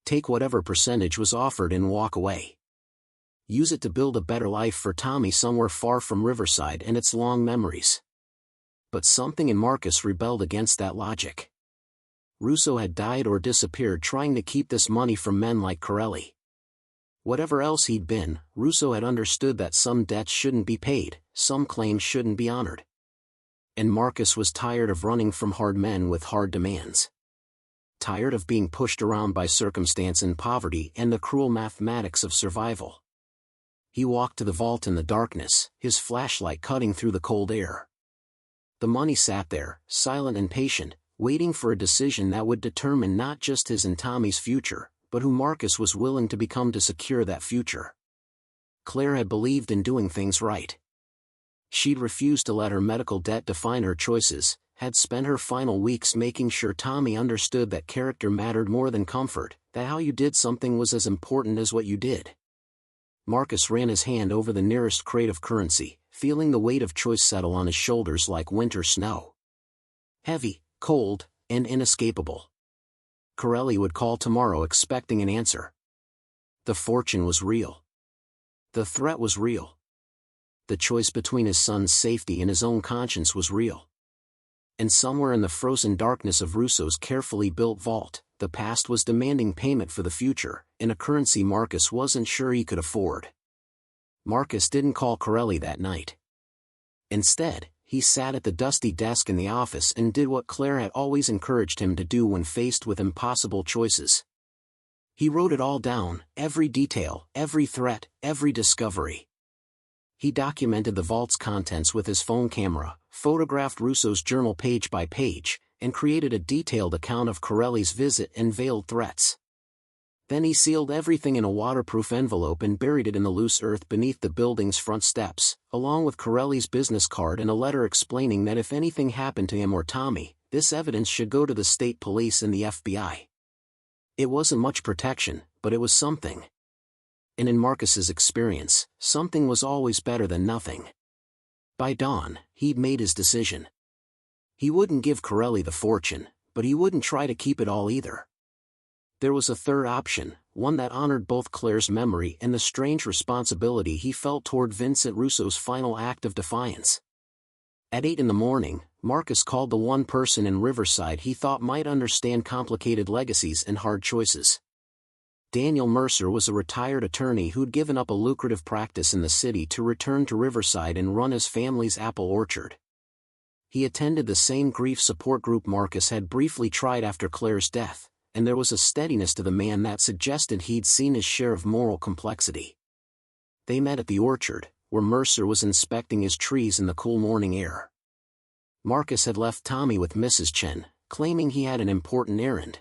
Take whatever percentage was offered and walk away. Use it to build a better life for Tommy somewhere far from Riverside and its long memories. But something in Marcus rebelled against that logic. Russo had died or disappeared trying to keep this money from men like Corelli. Whatever else he'd been, Russo had understood that some debts shouldn't be paid, some claims shouldn't be honored. And Marcus was tired of running from hard men with hard demands. Tired of being pushed around by circumstance and poverty and the cruel mathematics of survival. He walked to the vault in the darkness, his flashlight cutting through the cold air. The money sat there, silent and patient, waiting for a decision that would determine not just his and Tommy's future, but who Marcus was willing to become to secure that future. Claire had believed in doing things right. She'd refused to let her medical debt define her choices, had spent her final weeks making sure Tommy understood that character mattered more than comfort, that how you did something was as important as what you did. Marcus ran his hand over the nearest crate of currency, feeling the weight of choice settle on his shoulders like winter snow. Heavy, cold, and inescapable. Corelli would call tomorrow expecting an answer. The fortune was real. The threat was real. The choice between his son's safety and his own conscience was real. And somewhere in the frozen darkness of Russo's carefully built vault, the past was demanding payment for the future, in a currency Marcus wasn't sure he could afford. Marcus didn't call Corelli that night. Instead, he sat at the dusty desk in the office and did what Claire had always encouraged him to do when faced with impossible choices. He wrote it all down, every detail, every threat, every discovery. He documented the vault's contents with his phone camera, photographed Russo's journal page by page, and created a detailed account of Corelli's visit and veiled threats. Then he sealed everything in a waterproof envelope and buried it in the loose earth beneath the building's front steps, along with Corelli's business card and a letter explaining that if anything happened to him or Tommy, this evidence should go to the state police and the FBI. It wasn't much protection, but it was something. And in Marcus's experience, something was always better than nothing. By dawn, he'd made his decision. He wouldn't give Corelli the fortune, but he wouldn't try to keep it all either. There was a third option, one that honored both Claire's memory and the strange responsibility he felt toward Vincent Russo's final act of defiance. At 8 a.m, Marcus called the one person in Riverside he thought might understand complicated legacies and hard choices. Daniel Mercer was a retired attorney who'd given up a lucrative practice in the city to return to Riverside and run his family's apple orchard. He attended the same grief support group Marcus had briefly tried after Claire's death, and there was a steadiness to the man that suggested he'd seen his share of moral complexity. They met at the orchard, where Mercer was inspecting his trees in the cool morning air. Marcus had left Tommy with Mrs. Chen, claiming he had an important errand.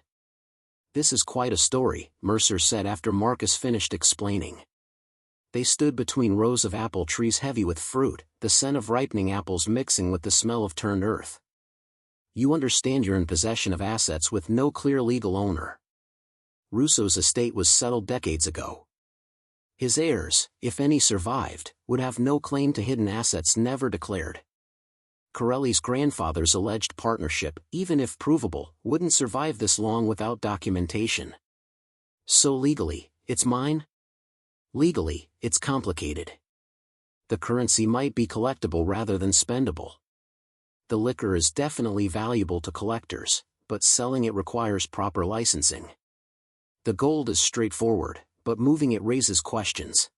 "This is quite a story," Mercer said after Marcus finished explaining. They stood between rows of apple trees heavy with fruit, the scent of ripening apples mixing with the smell of turned earth. "You understand you're in possession of assets with no clear legal owner. Russo's estate was settled decades ago. His heirs, if any survived, would have no claim to hidden assets never declared. Corelli's grandfather's alleged partnership, even if provable, wouldn't survive this long without documentation. So legally, it's mine? Legally, it's complicated. The currency might be collectible rather than spendable. The liquor is definitely valuable to collectors, but selling it requires proper licensing. The gold is straightforward, but moving it raises questions."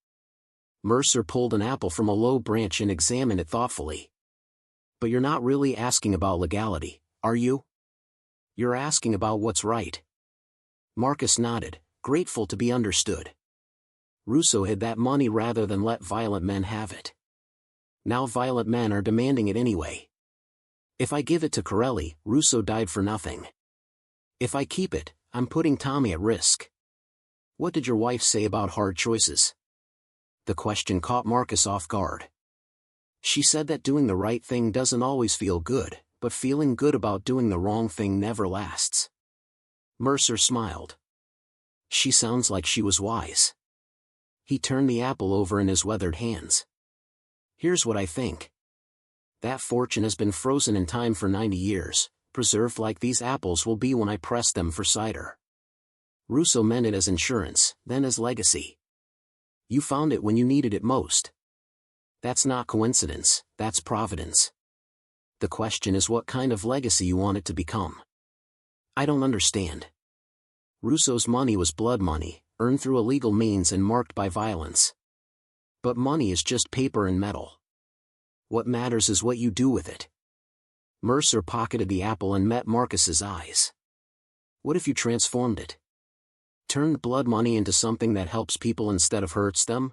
Mercer pulled an apple from a low branch and examined it thoughtfully. "But you're not really asking about legality, are you? You're asking about what's right." Marcus nodded, grateful to be understood. Russo hid that money rather than let violent men have it. Now violent men are demanding it anyway. If I give it to Corelli, Russo died for nothing. If I keep it, I'm putting Tommy at risk. What did your wife say about hard choices? The question caught Marcus off guard. She said that doing the right thing doesn't always feel good, but feeling good about doing the wrong thing never lasts. Mercer smiled. She sounds like she was wise. He turned the apple over in his weathered hands. Here's what I think. That fortune has been frozen in time for 90 years, preserved like these apples will be when I press them for cider. Russo meant it as insurance, then as legacy. You found it when you needed it most. That's not coincidence, that's providence. The question is what kind of legacy you want it to become. I don't understand. Russo's money was blood money, earned through illegal means and marked by violence. But money is just paper and metal. What matters is what you do with it. Mercer pocketed the apple and met Marcus's eyes. What if you transformed it? Turned blood money into something that helps people instead of hurts them?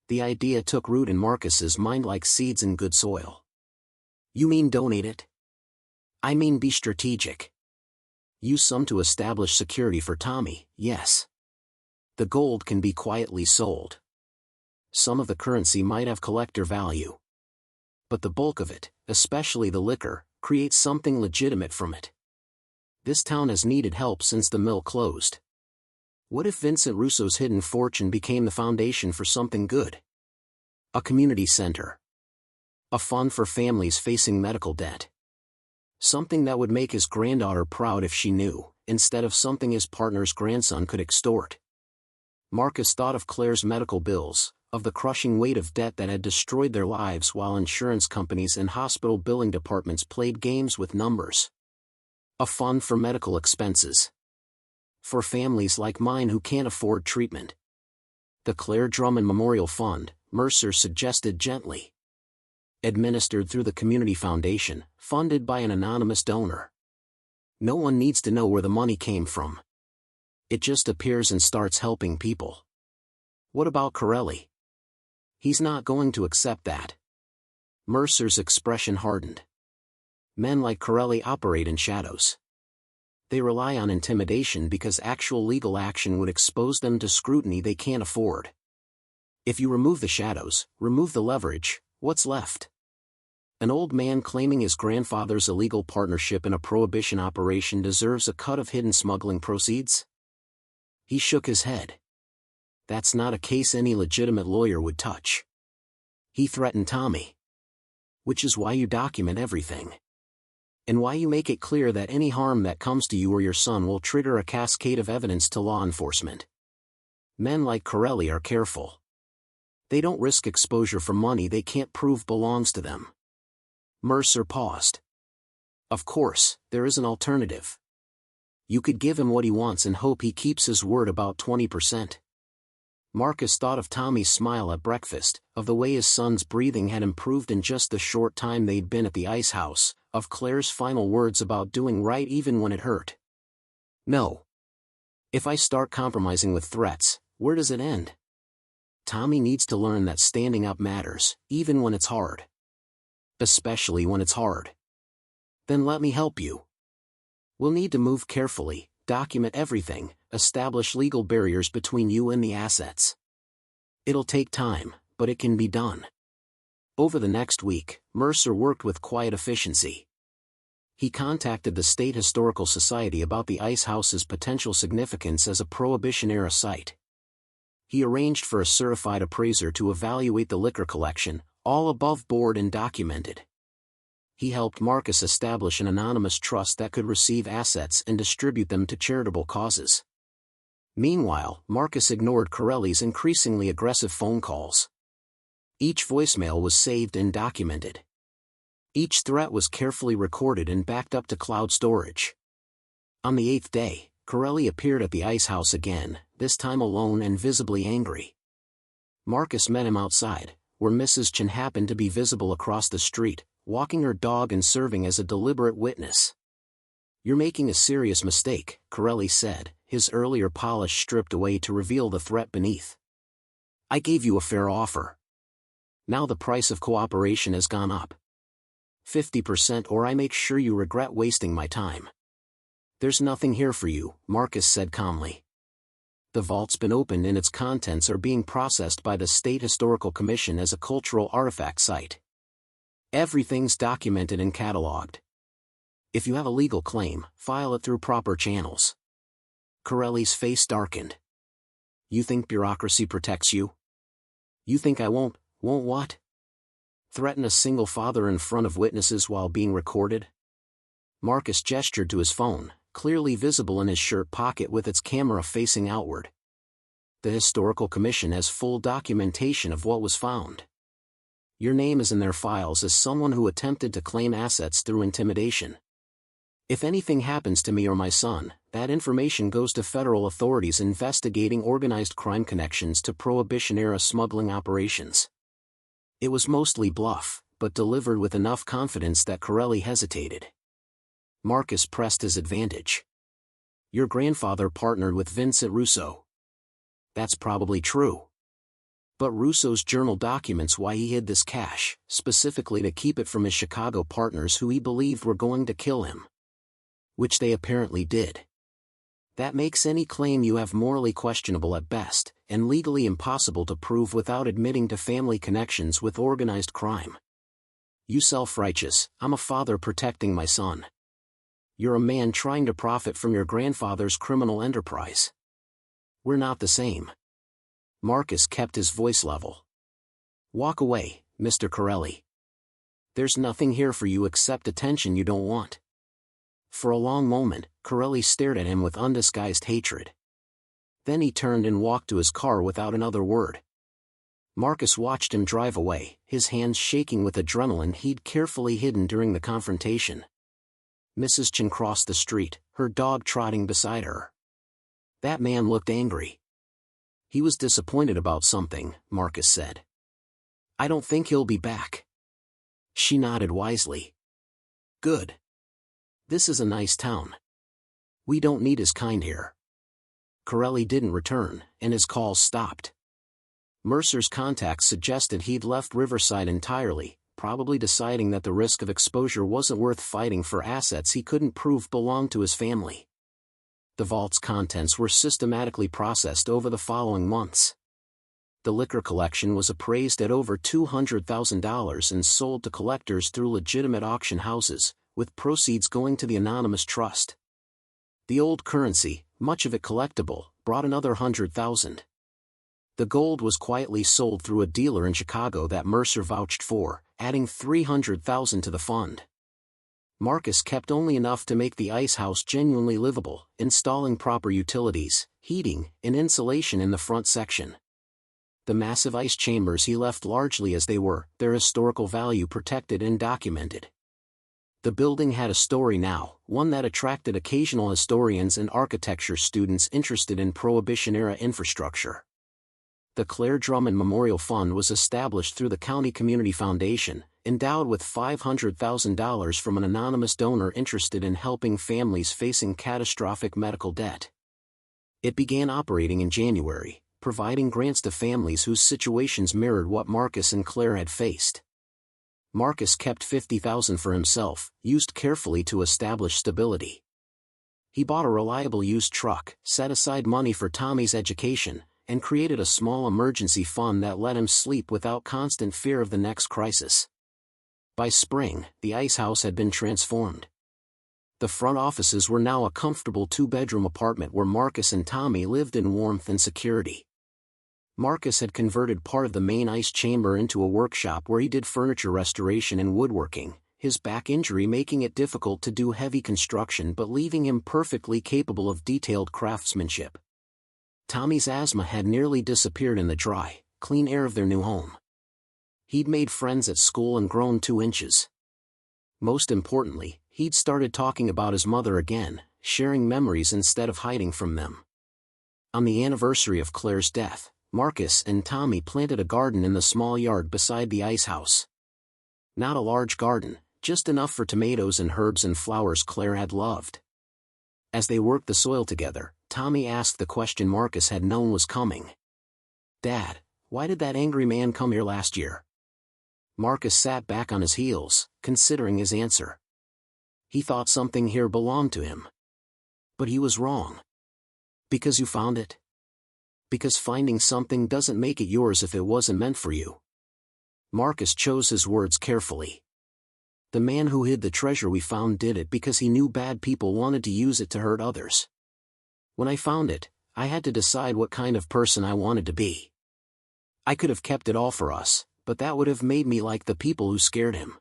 The idea took root in Marcus's mind like seeds in good soil. You mean donate it? I mean be strategic. Use some to establish security for Tommy, yes. The gold can be quietly sold. Some of the currency might have collector value. But the bulk of it, especially the liquor, creates something legitimate from it. This town has needed help since the mill closed. What if Vincent Russo's hidden fortune became the foundation for something good? A community center. A fund for families facing medical debt. Something that would make his granddaughter proud if she knew, instead of something his partner's grandson could extort. Marcus thought of Claire's medical bills, of the crushing weight of debt that had destroyed their lives while insurance companies and hospital billing departments played games with numbers. A fund for medical expenses. For families like mine who can't afford treatment. The Claire Drummond Memorial Fund, Mercer suggested gently. Administered through the Community Foundation, funded by an anonymous donor. No one needs to know where the money came from. It just appears and starts helping people. What about Corelli? He's not going to accept that. Mercer's expression hardened. Men like Corelli operate in shadows. They rely on intimidation because actual legal action would expose them to scrutiny they can't afford. If you remove the shadows, remove the leverage, what's left? An old man claiming his grandfather's illegal partnership in a prohibition operation deserves a cut of hidden smuggling proceeds? He shook his head. That's not a case any legitimate lawyer would touch. He threatened Tommy. Which is why you document everything. And why you make it clear that any harm that comes to you or your son will trigger a cascade of evidence to law enforcement. Men like Corelli are careful. They don't risk exposure for money they can't prove belongs to them. Mercer paused. Of course, there is an alternative. You could give him what he wants and hope he keeps his word about 20%. Marcus thought of Tommy's smile at breakfast, of the way his son's breathing had improved in just the short time they'd been at the ice house, of Claire's final words about doing right even when it hurt. No. If I start compromising with threats, where does it end? Tommy needs to learn that standing up matters, even when it's hard. Especially when it's hard. Then let me help you. We'll need to move carefully, document everything, establish legal barriers between you and the assets. It'll take time, but it can be done. Over the next week, Mercer worked with quiet efficiency. He contacted the State Historical Society about the ice house's potential significance as a Prohibition-era site. He arranged for a certified appraiser to evaluate the liquor collection, all above board and documented. He helped Marcus establish an anonymous trust that could receive assets and distribute them to charitable causes. Meanwhile, Marcus ignored Corelli's increasingly aggressive phone calls. Each voicemail was saved and documented. Each threat was carefully recorded and backed up to cloud storage. On the 8th day, Corelli appeared at the ice house again, this time alone and visibly angry. Marcus met him outside, where Mrs. Chen happened to be visible across the street, walking her dog and serving as a deliberate witness. You're making a serious mistake, Corelli said, his earlier polish stripped away to reveal the threat beneath. I gave you a fair offer. Now the price of cooperation has gone up. 50% or I make sure you regret wasting my time. "There's nothing here for you," Marcus said calmly. "The vault's been opened and its contents are being processed by the State Historical Commission as a cultural artifact site. Everything's documented and cataloged. If you have a legal claim, file it through proper channels." Corelli's face darkened. "You think bureaucracy protects you? You think I won't what? Threaten a single father in front of witnesses while being recorded?" Marcus gestured to his phone, clearly visible in his shirt pocket with its camera facing outward. "The Historical Commission has full documentation of what was found. Your name is in their files as someone who attempted to claim assets through intimidation. If anything happens to me or my son, that information goes to federal authorities investigating organized crime connections to Prohibition-era smuggling operations." It was mostly bluff, but delivered with enough confidence that Corelli hesitated. Marcus pressed his advantage. "Your grandfather partnered with Vincent Russo." "That's probably true. But Russo's journal documents why he hid this cash, specifically to keep it from his Chicago partners who he believed were going to kill him. Which they apparently did. That makes any claim you have morally questionable at best, and legally impossible to prove without admitting to family connections with organized crime. You self-righteous, I'm a father protecting my son. You're a man trying to profit from your grandfather's criminal enterprise. We're not the same." Marcus kept his voice level. "Walk away, Mr. Corelli. There's nothing here for you except attention you don't want." For a long moment, Corelli stared at him with undisguised hatred. Then he turned and walked to his car without another word. Marcus watched him drive away, his hands shaking with adrenaline he'd carefully hidden during the confrontation. Mrs. Chen crossed the street, her dog trotting beside her. That man looked angry. "He was disappointed about something," Marcus said. "I don't think he'll be back." She nodded wisely. "Good. This is a nice town. We don't need his kind here." Corelli didn't return, and his calls stopped. Mercer's contacts suggested he'd left Riverside entirely, probably deciding that the risk of exposure wasn't worth fighting for assets he couldn't prove belonged to his family. The vault's contents were systematically processed over the following months. The liquor collection was appraised at over $200,000 and sold to collectors through legitimate auction houses, with proceeds going to the anonymous trust. The old currency, much of it collectible, brought another $100,000. The gold was quietly sold through a dealer in Chicago that Mercer vouched for, adding $300,000 to the fund. Marcus kept only enough to make the ice house genuinely livable, installing proper utilities, heating, and insulation in the front section. The massive ice chambers he left largely as they were, their historical value protected and documented. The building had a story now, one that attracted occasional historians and architecture students interested in Prohibition-era infrastructure. The Claire Drummond Memorial Fund was established through the County Community Foundation, endowed with $500,000 from an anonymous donor interested in helping families facing catastrophic medical debt. It began operating in January, providing grants to families whose situations mirrored what Marcus and Claire had faced. Marcus kept $50,000 for himself, used carefully to establish stability. He bought a reliable used truck, set aside money for Tommy's education, and created a small emergency fund that let him sleep without constant fear of the next crisis. By spring, the ice house had been transformed. The front offices were now a comfortable two-bedroom apartment where Marcus and Tommy lived in warmth and security. Marcus had converted part of the main ice chamber into a workshop where he did furniture restoration and woodworking, his back injury making it difficult to do heavy construction but leaving him perfectly capable of detailed craftsmanship. Tommy's asthma had nearly disappeared in the dry, clean air of their new home. He'd made friends at school and grown 2 inches. Most importantly, he'd started talking about his mother again, sharing memories instead of hiding from them. On the anniversary of Claire's death, Marcus and Tommy planted a garden in the small yard beside the ice house. Not a large garden, just enough for tomatoes and herbs and flowers Claire had loved. As they worked the soil together, Tommy asked the question Marcus had known was coming. "Dad, why did that angry man come here last year?" Marcus sat back on his heels, considering his answer. He thought something here belonged to him. But he was wrong. Because you found it? Because finding something doesn't make it yours if it wasn't meant for you. Marcus chose his words carefully. The man who hid the treasure we found did it because he knew bad people wanted to use it to hurt others. When I found it, I had to decide what kind of person I wanted to be. I could have kept it all for us, but that would have made me like the people who scared him.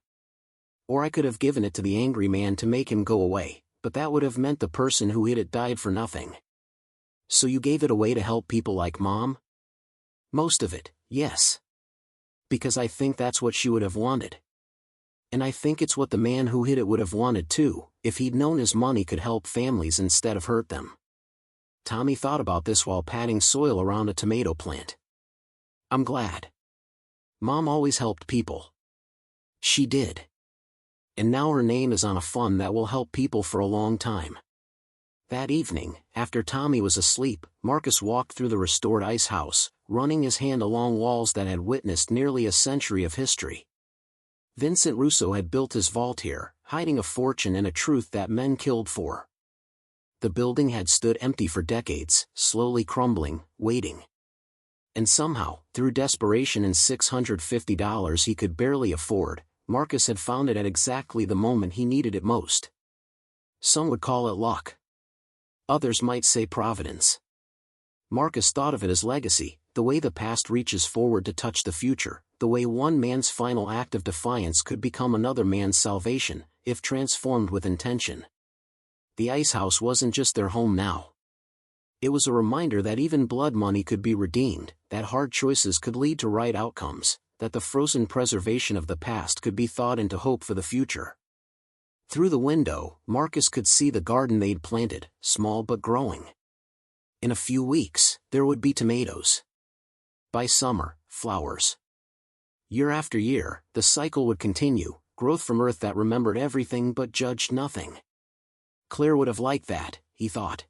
Or I could have given it to the angry man to make him go away, but that would have meant the person who hid it died for nothing. So you gave it away to help people like Mom? Most of it, yes. Because I think that's what she would have wanted. And I think it's what the man who hid it would have wanted too, if he'd known his money could help families instead of hurt them. Tommy thought about this while patting soil around a tomato plant. I'm glad. Mom always helped people. She did. And now her name is on a fund that will help people for a long time. That evening, after Tommy was asleep, Marcus walked through the restored ice house, running his hand along walls that had witnessed nearly a century of history. Vincent Russo had built his vault here, hiding a fortune and a truth that men killed for. The building had stood empty for decades, slowly crumbling, waiting. And somehow, through desperation and $650 he could barely afford, Marcus had found it at exactly the moment he needed it most. Some would call it luck. Others might say providence. Marcus thought of it as legacy, the way the past reaches forward to touch the future, the way one man's final act of defiance could become another man's salvation, if transformed with intention. The ice house wasn't just their home now. It was a reminder that even blood money could be redeemed, that hard choices could lead to right outcomes, that the frozen preservation of the past could be thawed into hope for the future. Through the window, Marcus could see the garden they'd planted, small but growing. In a few weeks, there would be tomatoes. By summer, flowers. Year after year, the cycle would continue, growth from earth that remembered everything but judged nothing. Claire would have liked that, he thought.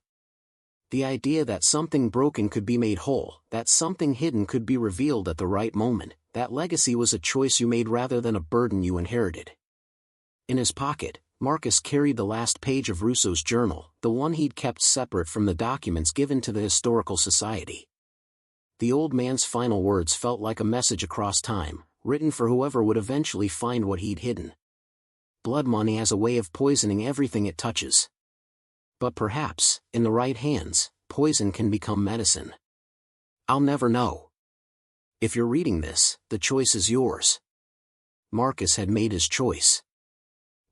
The idea that something broken could be made whole, that something hidden could be revealed at the right moment, that legacy was a choice you made rather than a burden you inherited. In his pocket, Marcus carried the last page of Russo's journal, the one he'd kept separate from the documents given to the Historical Society. The old man's final words felt like a message across time, written for whoever would eventually find what he'd hidden. Blood money has a way of poisoning everything it touches. But perhaps, in the right hands, poison can become medicine. I'll never know. If you're reading this, the choice is yours. Marcus had made his choice.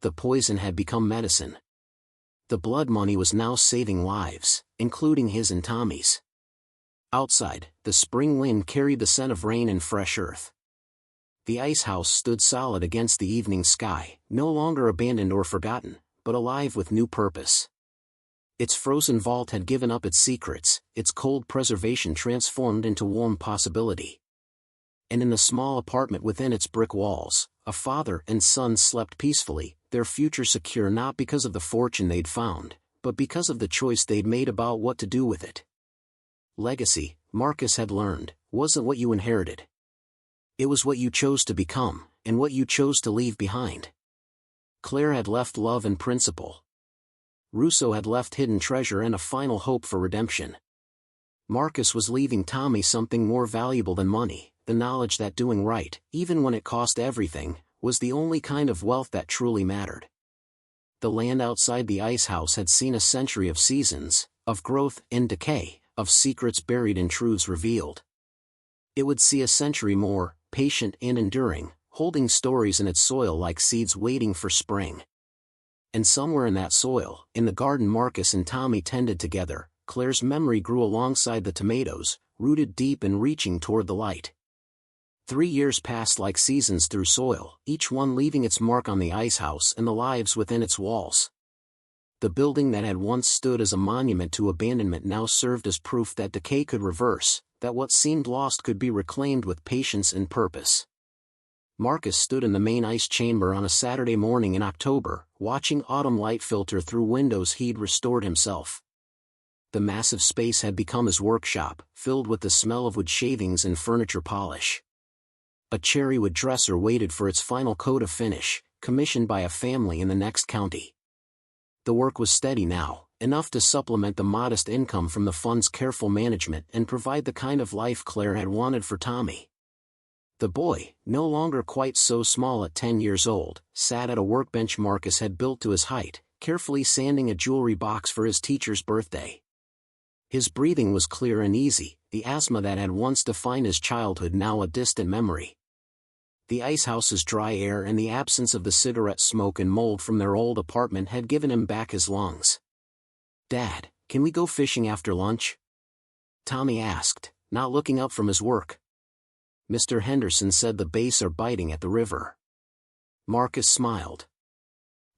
The poison had become medicine. The blood money was now saving lives, including his and Tommy's. Outside, the spring wind carried the scent of rain and fresh earth. The ice house stood solid against the evening sky, no longer abandoned or forgotten, but alive with new purpose. Its frozen vault had given up its secrets, its cold preservation transformed into warm possibility. And in the small apartment within its brick walls, a father and son slept peacefully, their future secure not because of the fortune they'd found, but because of the choice they'd made about what to do with it. Legacy, Marcus had learned, wasn't what you inherited. It was what you chose to become, and what you chose to leave behind. Claire had left love and principle. Russo had left hidden treasure and a final hope for redemption. Marcus was leaving Tommy something more valuable than money, the knowledge that doing right, even when it cost everything, was the only kind of wealth that truly mattered. The land outside the ice house had seen a century of seasons, of growth and decay, of secrets buried and truths revealed. It would see a century more, patient and enduring, holding stories in its soil like seeds waiting for spring. And somewhere in that soil, in the garden Marcus and Tommy tended together, Claire's memory grew alongside the tomatoes, rooted deep and reaching toward the light. 3 years passed like seasons through soil, each one leaving its mark on the ice house and the lives within its walls. The building that had once stood as a monument to abandonment now served as proof that decay could reverse, that what seemed lost could be reclaimed with patience and purpose. Marcus stood in the main ice chamber on a Saturday morning in October, watching autumn light filter through windows he'd restored himself. The massive space had become his workshop, filled with the smell of wood shavings and furniture polish. A cherrywood dresser waited for its final coat of finish, commissioned by a family in the next county. The work was steady now, enough to supplement the modest income from the fund's careful management and provide the kind of life Claire had wanted for Tommy. The boy, no longer quite so small at 10 years old, sat at a workbench Marcus had built to his height, carefully sanding a jewelry box for his teacher's birthday. His breathing was clear and easy, the asthma that had once defined his childhood now a distant memory. The icehouse's dry air and the absence of the cigarette smoke and mold from their old apartment had given him back his lungs. "Dad, can we go fishing after lunch?" Tommy asked, not looking up from his work. "Mr. Henderson said the bass are biting at the river." Marcus smiled.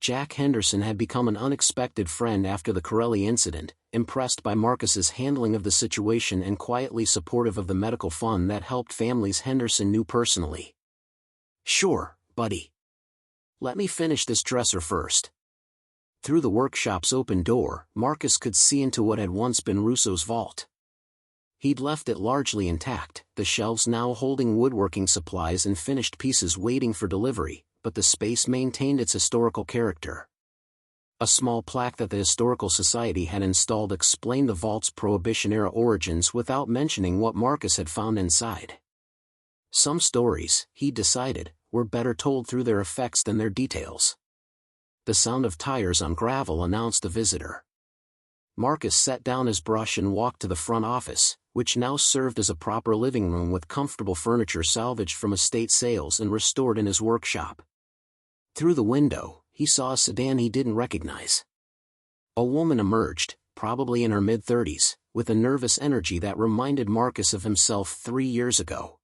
Jack Henderson had become an unexpected friend after the Corelli incident, impressed by Marcus's handling of the situation and quietly supportive of the medical fund that helped families Henderson knew personally. "Sure, buddy. Let me finish this dresser first." Through the workshop's open door, Marcus could see into what had once been Russo's vault. He'd left it largely intact, the shelves now holding woodworking supplies and finished pieces waiting for delivery, but the space maintained its historical character. A small plaque that the Historical Society had installed explained the vault's Prohibition-era origins without mentioning what Marcus had found inside. Some stories, he decided, were better told through their effects than their details. The sound of tires on gravel announced a visitor. Marcus set down his brush and walked to the front office, which now served as a proper living room with comfortable furniture salvaged from estate sales and restored in his workshop. Through the window, he saw a sedan he didn't recognize. A woman emerged, probably in her mid-30s, with a nervous energy that reminded Marcus of himself 3 years ago.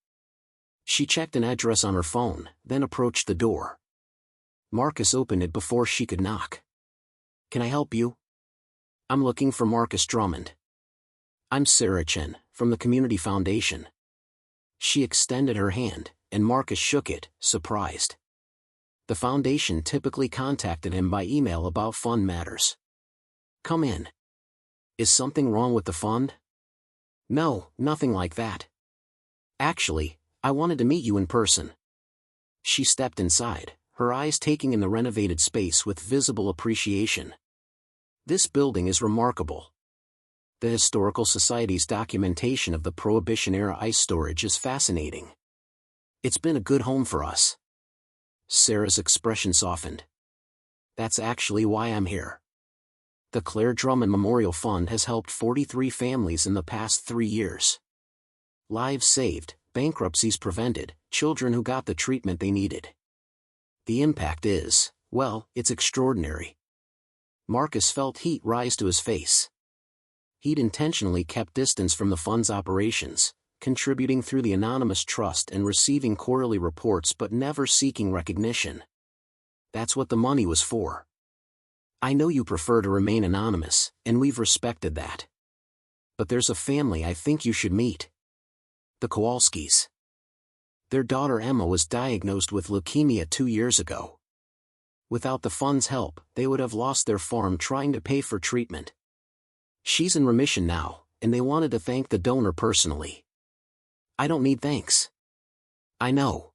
She checked an address on her phone, then approached the door. Marcus opened it before she could knock. "Can I help you?" "I'm looking for Marcus Drummond." "I'm Sarah Chen, from the Community Foundation." She extended her hand, and Marcus shook it, surprised. The foundation typically contacted him by email about fund matters. "Come in." "Is something wrong with the fund?" "No, nothing like that. Actually, I wanted to meet you in person." She stepped inside, her eyes taking in the renovated space with visible appreciation. "This building is remarkable. The Historical Society's documentation of the Prohibition-era ice storage is fascinating. It's been a good home for us." Sarah's expression softened. "That's actually why I'm here. The Claire Drummond Memorial Fund has helped 43 families in the past 3 years. Lives saved, bankruptcies prevented, children who got the treatment they needed. The impact is, well, it's extraordinary." Marcus felt heat rise to his face. He'd intentionally kept distance from the fund's operations, contributing through the anonymous trust and receiving quarterly reports but never seeking recognition. That's what the money was for. "I know you prefer to remain anonymous, and we've respected that. But there's a family I think you should meet. The Kowalskis. Their daughter Emma was diagnosed with leukemia 2 years ago. Without the fund's help, they would have lost their farm trying to pay for treatment. She's in remission now, and they wanted to thank the donor personally." "I don't need thanks." "I know.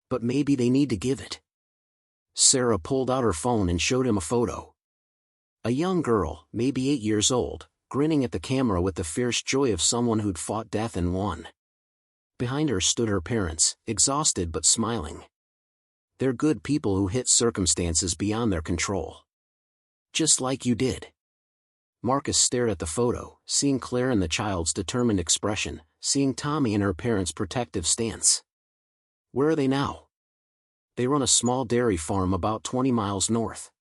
But maybe they need to give it." Sarah pulled out her phone and showed him a photo. A young girl, maybe 8 years old, grinning at the camera with the fierce joy of someone who'd fought death and won. Behind her stood her parents, exhausted but smiling. They're good people who hit circumstances beyond their control. Just like you did. Marcus stared at the photo, seeing Claire and the child's determined expression, seeing Tommy and her parents' protective stance. "Where are they now?" "They run a small dairy farm about 20 miles north.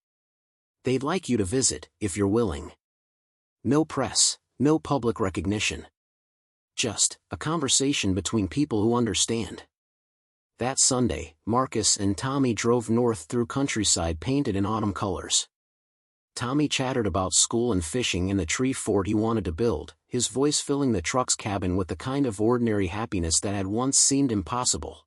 They'd like you to visit, if you're willing. No press, no public recognition. Just a conversation between people who understand." That Sunday, Marcus and Tommy drove north through countryside painted in autumn colors. Tommy chattered about school and fishing and the tree fort he wanted to build, his voice filling the truck's cabin with the kind of ordinary happiness that had once seemed impossible.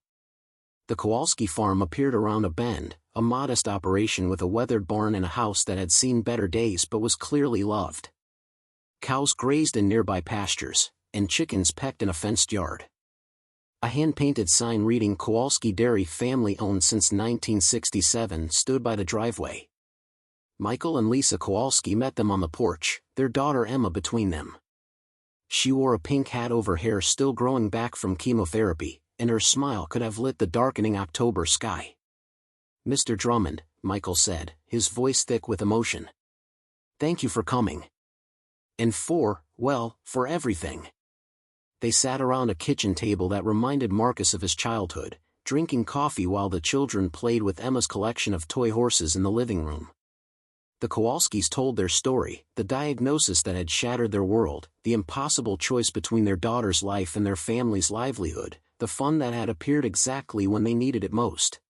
The Kowalski farm appeared around a bend, a modest operation with a weathered barn and a house that had seen better days but was clearly loved. Cows grazed in nearby pastures, and chickens pecked in a fenced yard. A hand-painted sign reading "Kowalski Dairy Family Owned Since 1967" stood by the driveway. Michael and Lisa Kowalski met them on the porch, their daughter Emma between them. She wore a pink hat over hair still growing back from chemotherapy, and her smile could have lit the darkening October sky. "Mr. Drummond," Michael said, his voice thick with emotion. "Thank you for coming. And for everything." They sat around a kitchen table that reminded Marcus of his childhood, drinking coffee while the children played with Emma's collection of toy horses in the living room. The Kowalskis told their story, the diagnosis that had shattered their world, the impossible choice between their daughter's life and their family's livelihood, the fun that had appeared exactly when they needed it most.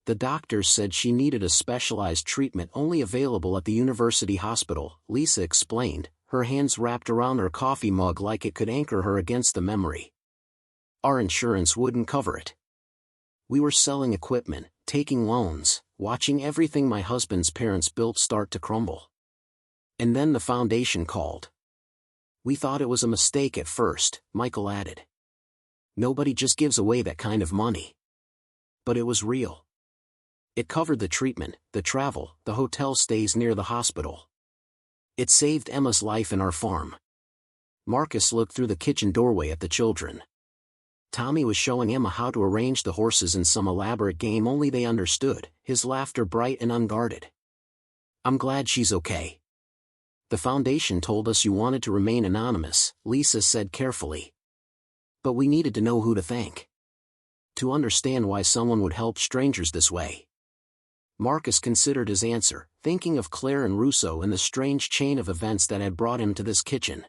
The doctors said she needed a specialized treatment only available at the university hospital, Lisa explained, her hands wrapped around her coffee mug like it could anchor her against the memory. "Our insurance wouldn't cover it. We were selling equipment, taking loans, watching everything my husband's parents built start to crumble. And then the foundation called. We thought it was a mistake at first," Michael added. "Nobody just gives away that kind of money. But it was real. It covered the treatment, the travel, the hotel stays near the hospital. It saved Emma's life and our farm." Marcus looked through the kitchen doorway at the children. Tommy was showing Emma how to arrange the horses in some elaborate game only they understood, his laughter bright and unguarded. "I'm glad she's okay. The foundation told us you wanted to remain anonymous," Lisa said carefully. "But we needed to know who to thank. To understand why someone would help strangers this way." Marcus considered his answer, thinking of Claire and Russo and the strange chain of events that had brought him to this kitchen.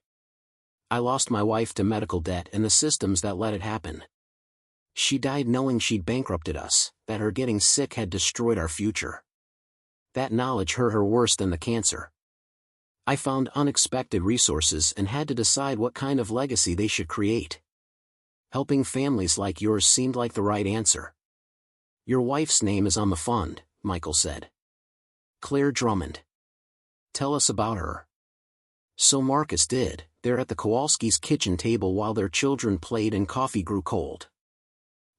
"I lost my wife to medical debt and the systems that let it happen. She died knowing she'd bankrupted us, that her getting sick had destroyed our future. That knowledge hurt her worse than the cancer. I found unexpected resources and had to decide what kind of legacy they should create. Helping families like yours seemed like the right answer. Your wife's name is on the fund," Michael said. "Claire Drummond. Tell us about her." So Marcus did, there at the Kowalskis' kitchen table while their children played and coffee grew cold.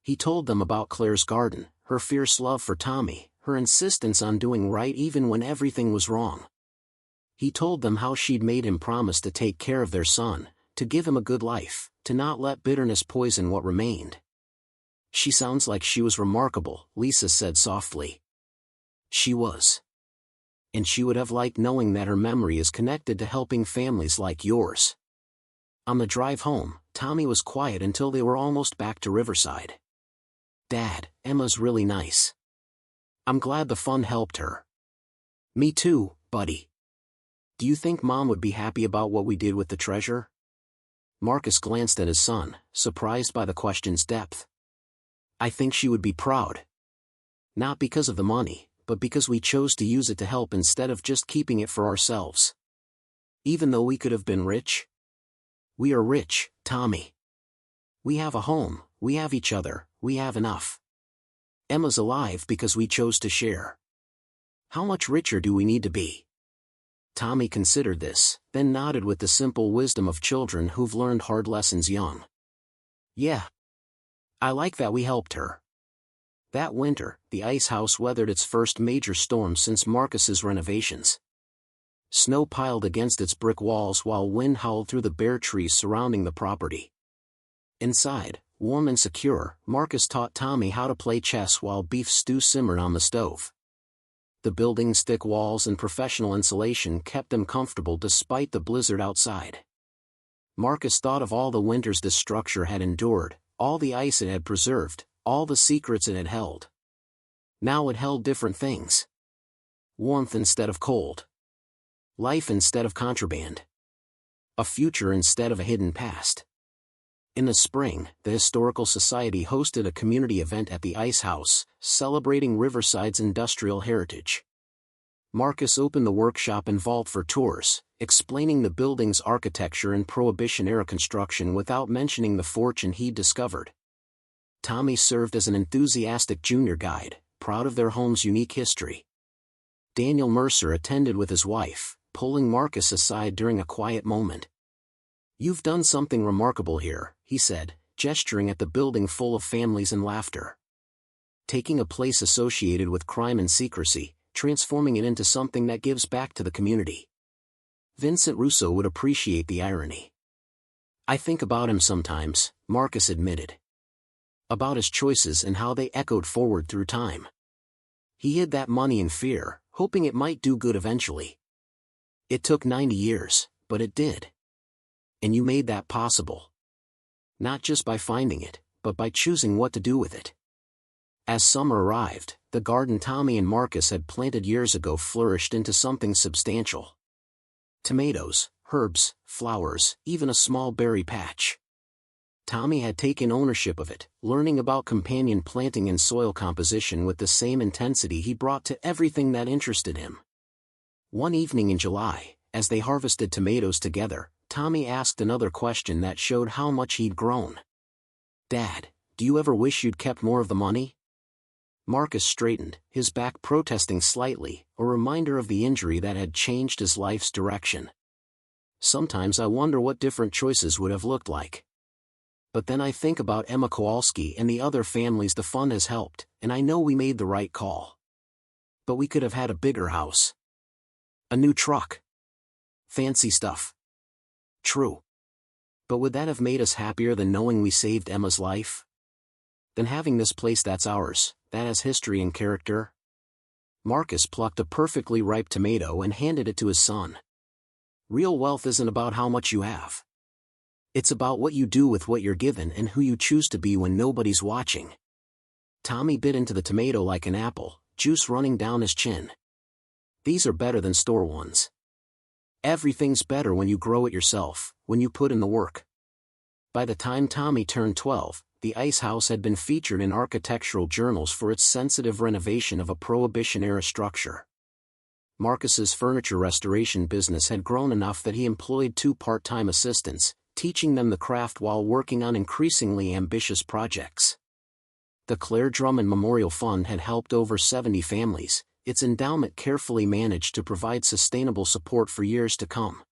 He told them about Claire's garden, her fierce love for Tommy, her insistence on doing right even when everything was wrong. He told them how she'd made him promise to take care of their son, to give him a good life, to not let bitterness poison what remained. "She sounds like she was remarkable," Lisa said softly. "She was. And she would have liked knowing that her memory is connected to helping families like yours." On the drive home, Tommy was quiet until they were almost back to Riverside. "Dad, Emma's really nice. I'm glad the fund helped her." "Me too, buddy. Do you think Mom would be happy about what we did with the treasure?" Marcus glanced at his son, surprised by the question's depth. "I think she would be proud. Not because of the money, but because we chose to use it to help instead of just keeping it for ourselves. Even though we could have been rich. We are rich, Tommy. We have a home, we have each other, we have enough. Emma's alive because we chose to share. How much richer do we need to be?" Tommy considered this, then nodded with the simple wisdom of children who've learned hard lessons young. "Yeah. I like that we helped her." That winter, the ice house weathered its first major storm since Marcus's renovations. Snow piled against its brick walls while wind howled through the bare trees surrounding the property. Inside, warm and secure, Marcus taught Tommy how to play chess while beef stew simmered on the stove. The building's thick walls and professional insulation kept them comfortable despite the blizzard outside. Marcus thought of all the winters this structure had endured, all the ice it had preserved, all the secrets it had held. Now it held different things. Warmth instead of cold. Life instead of contraband. A future instead of a hidden past. In the spring, the Historical Society hosted a community event at the Ice House, celebrating Riverside's industrial heritage. Marcus opened the workshop and vault for tours, explaining the building's architecture and Prohibition-era construction without mentioning the fortune he'd discovered. Tommy served as an enthusiastic junior guide, proud of their home's unique history. Daniel Mercer attended with his wife, pulling Marcus aside during a quiet moment. "You've done something remarkable here," he said, gesturing at the building full of families and laughter. Taking a place associated with crime and secrecy, transforming it into something that gives back to the community. Vincent Russo would appreciate the irony. "I think about him sometimes," Marcus admitted. "About his choices and how they echoed forward through time. He hid that money in fear, hoping it might do good eventually. It took 90 years, but it did. And you made that possible. Not just by finding it, but by choosing what to do with it." As summer arrived, the garden Tommy and Marcus had planted years ago flourished into something substantial. Tomatoes, herbs, flowers, even a small berry patch. Tommy had taken ownership of it, learning about companion planting and soil composition with the same intensity he brought to everything that interested him. One evening in July, as they harvested tomatoes together, Tommy asked another question that showed how much he'd grown. "Dad, do you ever wish you'd kept more of the money?" Marcus straightened, his back protesting slightly, a reminder of the injury that had changed his life's direction. "Sometimes I wonder what different choices would have looked like. But then I think about Emma Kowalski and the other families the fund has helped, and I know we made the right call. But we could have had a bigger house. A new truck. Fancy stuff. True. But would that have made us happier than knowing we saved Emma's life? Than having this place that's ours, that has history and character?" Marcus plucked a perfectly ripe tomato and handed it to his son. "Real wealth isn't about how much you have. It's about what you do with what you're given and who you choose to be when nobody's watching." Tommy bit into the tomato like an apple, juice running down his chin. "These are better than store ones. Everything's better when you grow it yourself, when you put in the work." By the time Tommy turned 12, the ice house had been featured in architectural journals for its sensitive renovation of a Prohibition-era structure. Marcus's furniture restoration business had grown enough that he employed 2 part-time assistants, teaching them the craft while working on increasingly ambitious projects. The Claire Drummond Memorial Fund had helped over 70 families, its endowment carefully managed to provide sustainable support for years to come.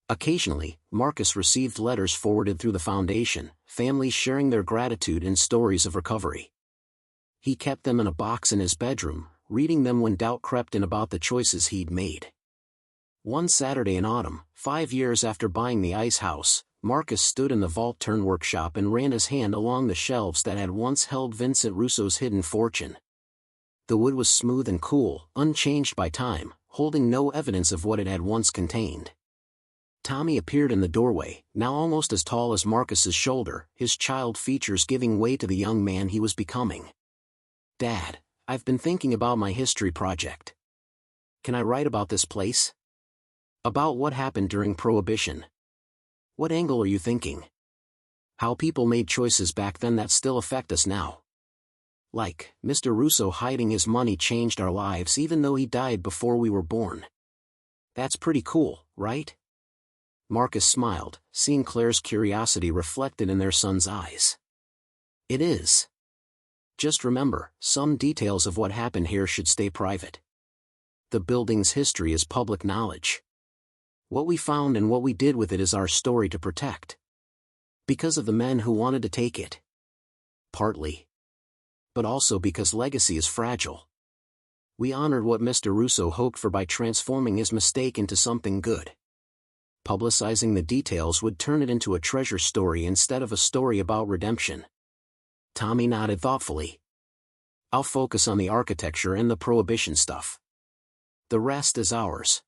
Occasionally, Marcus received letters forwarded through the foundation, families sharing their gratitude and stories of recovery. He kept them in a box in his bedroom, reading them when doubt crept in about the choices he'd made. One Saturday in autumn, 5 years after buying the ice house, Marcus stood in the vault-turn workshop and ran his hand along the shelves that had once held Vincent Russo's hidden fortune. The wood was smooth and cool, unchanged by time, holding no evidence of what it had once contained. Tommy appeared in the doorway, now almost as tall as Marcus's shoulder, his child features giving way to the young man he was becoming. "Dad, I've been thinking about my history project. Can I write about this place? About what happened during Prohibition? What angle are you thinking? How people made choices back then that still affect us now. Like, Mr. Russo hiding his money changed our lives even though he died before we were born. That's pretty cool, right?" Marcus smiled, seeing Claire's curiosity reflected in their son's eyes. "It is. Just remember, some details of what happened here should stay private. The building's history is public knowledge. What we found and what we did with it is our story to protect. Because of the men who wanted to take it. Partly. But also because legacy is fragile. We honored what Mr. Russo hoped for by transforming his mistake into something good. Publicizing the details would turn it into a treasure story instead of a story about redemption." Tommy nodded thoughtfully. "I'll focus on the architecture and the Prohibition stuff. The rest is ours."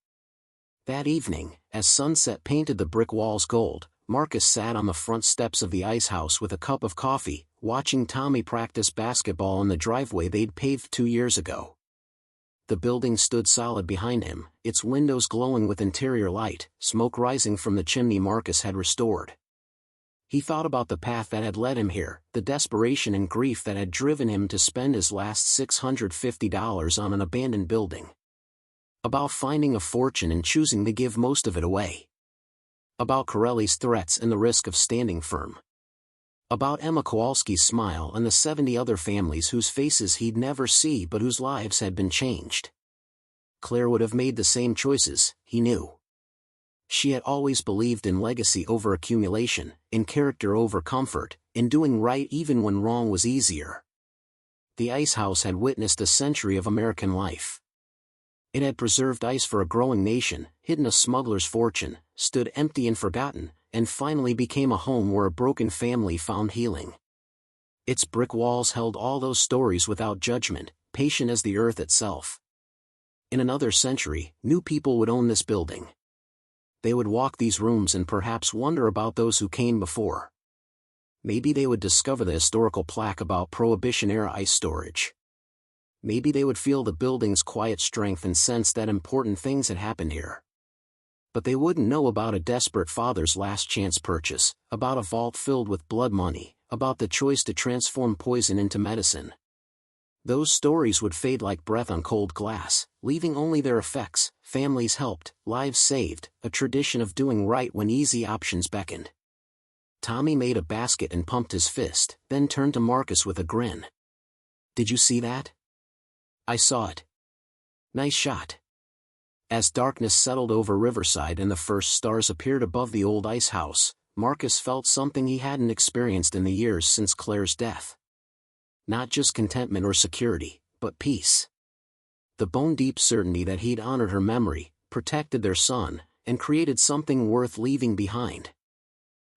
That evening, as sunset painted the brick walls gold, Marcus sat on the front steps of the ice house with a cup of coffee, watching Tommy practice basketball in the driveway they'd paved 2 years ago. The building stood solid behind him, its windows glowing with interior light, smoke rising from the chimney Marcus had restored. He thought about the path that had led him here, the desperation and grief that had driven him to spend his last $650 on an abandoned building. About finding a fortune and choosing to give most of it away. About Corelli's threats and the risk of standing firm. About Emma Kowalski's smile and the 70 other families whose faces he'd never see but whose lives had been changed. Claire would have made the same choices, he knew. She had always believed in legacy over accumulation, in character over comfort, in doing right even when wrong was easier. The ice house had witnessed a century of American life. It had preserved ice for a growing nation, hidden a smuggler's fortune, stood empty and forgotten, and finally became a home where a broken family found healing. Its brick walls held all those stories without judgment, patient as the earth itself. In another century, new people would own this building. They would walk these rooms and perhaps wonder about those who came before. Maybe they would discover the historical plaque about Prohibition-era ice storage. Maybe they would feel the building's quiet strength and sense that important things had happened here. But they wouldn't know about a desperate father's last-chance purchase, about a vault filled with blood money, about the choice to transform poison into medicine. Those stories would fade like breath on cold glass, leaving only their effects: families helped, lives saved, a tradition of doing right when easy options beckoned. Tommy made a basket and pumped his fist, then turned to Marcus with a grin. "Did you see that?" "I saw it." "Nice shot." As darkness settled over Riverside and the first stars appeared above the old ice house, Marcus felt something he hadn't experienced in the years since Claire's death. Not just contentment or security, but peace. The bone-deep certainty that he'd honored her memory, protected their son, and created something worth leaving behind.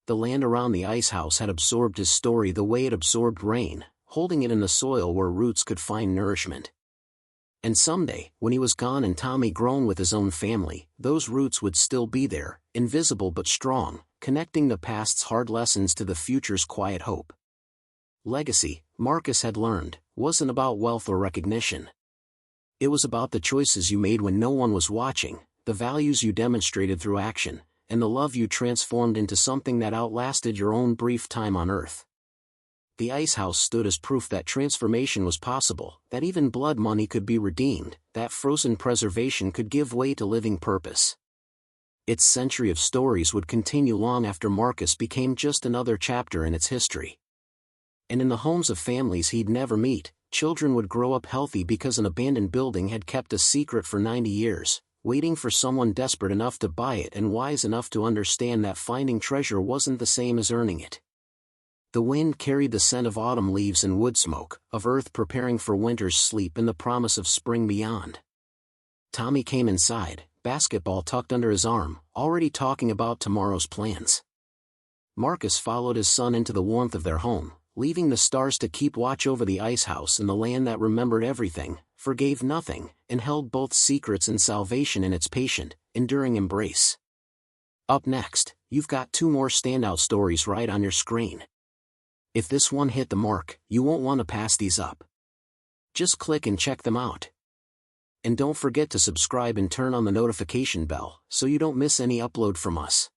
The land around the ice house had absorbed his story the way it absorbed rain, holding it in the soil where roots could find nourishment. And someday, when he was gone and Tommy grown with his own family, those roots would still be there, invisible but strong, connecting the past's hard lessons to the future's quiet hope. Legacy, Marcus had learned, wasn't about wealth or recognition. It was about the choices you made when no one was watching, the values you demonstrated through action, and the love you transformed into something that outlasted your own brief time on Earth. The ice house stood as proof that transformation was possible, that even blood money could be redeemed, that frozen preservation could give way to living purpose. Its century of stories would continue long after Marcus became just another chapter in its history. And in the homes of families he'd never meet, children would grow up healthy because an abandoned building had kept a secret for 90 years, waiting for someone desperate enough to buy it and wise enough to understand that finding treasure wasn't the same as earning it. The wind carried the scent of autumn leaves and wood smoke, of earth preparing for winter's sleep and the promise of spring beyond. Tommy came inside, basketball tucked under his arm, already talking about tomorrow's plans. Marcus followed his son into the warmth of their home, leaving the stars to keep watch over the ice house and the land that remembered everything, forgave nothing, and held both secrets and salvation in its patient, enduring embrace. Up next, you've got 2 more standout stories right on your screen. If this one hit the mark, you won't want to pass these up. Just click and check them out. And don't forget to subscribe and turn on the notification bell so you don't miss any upload from us.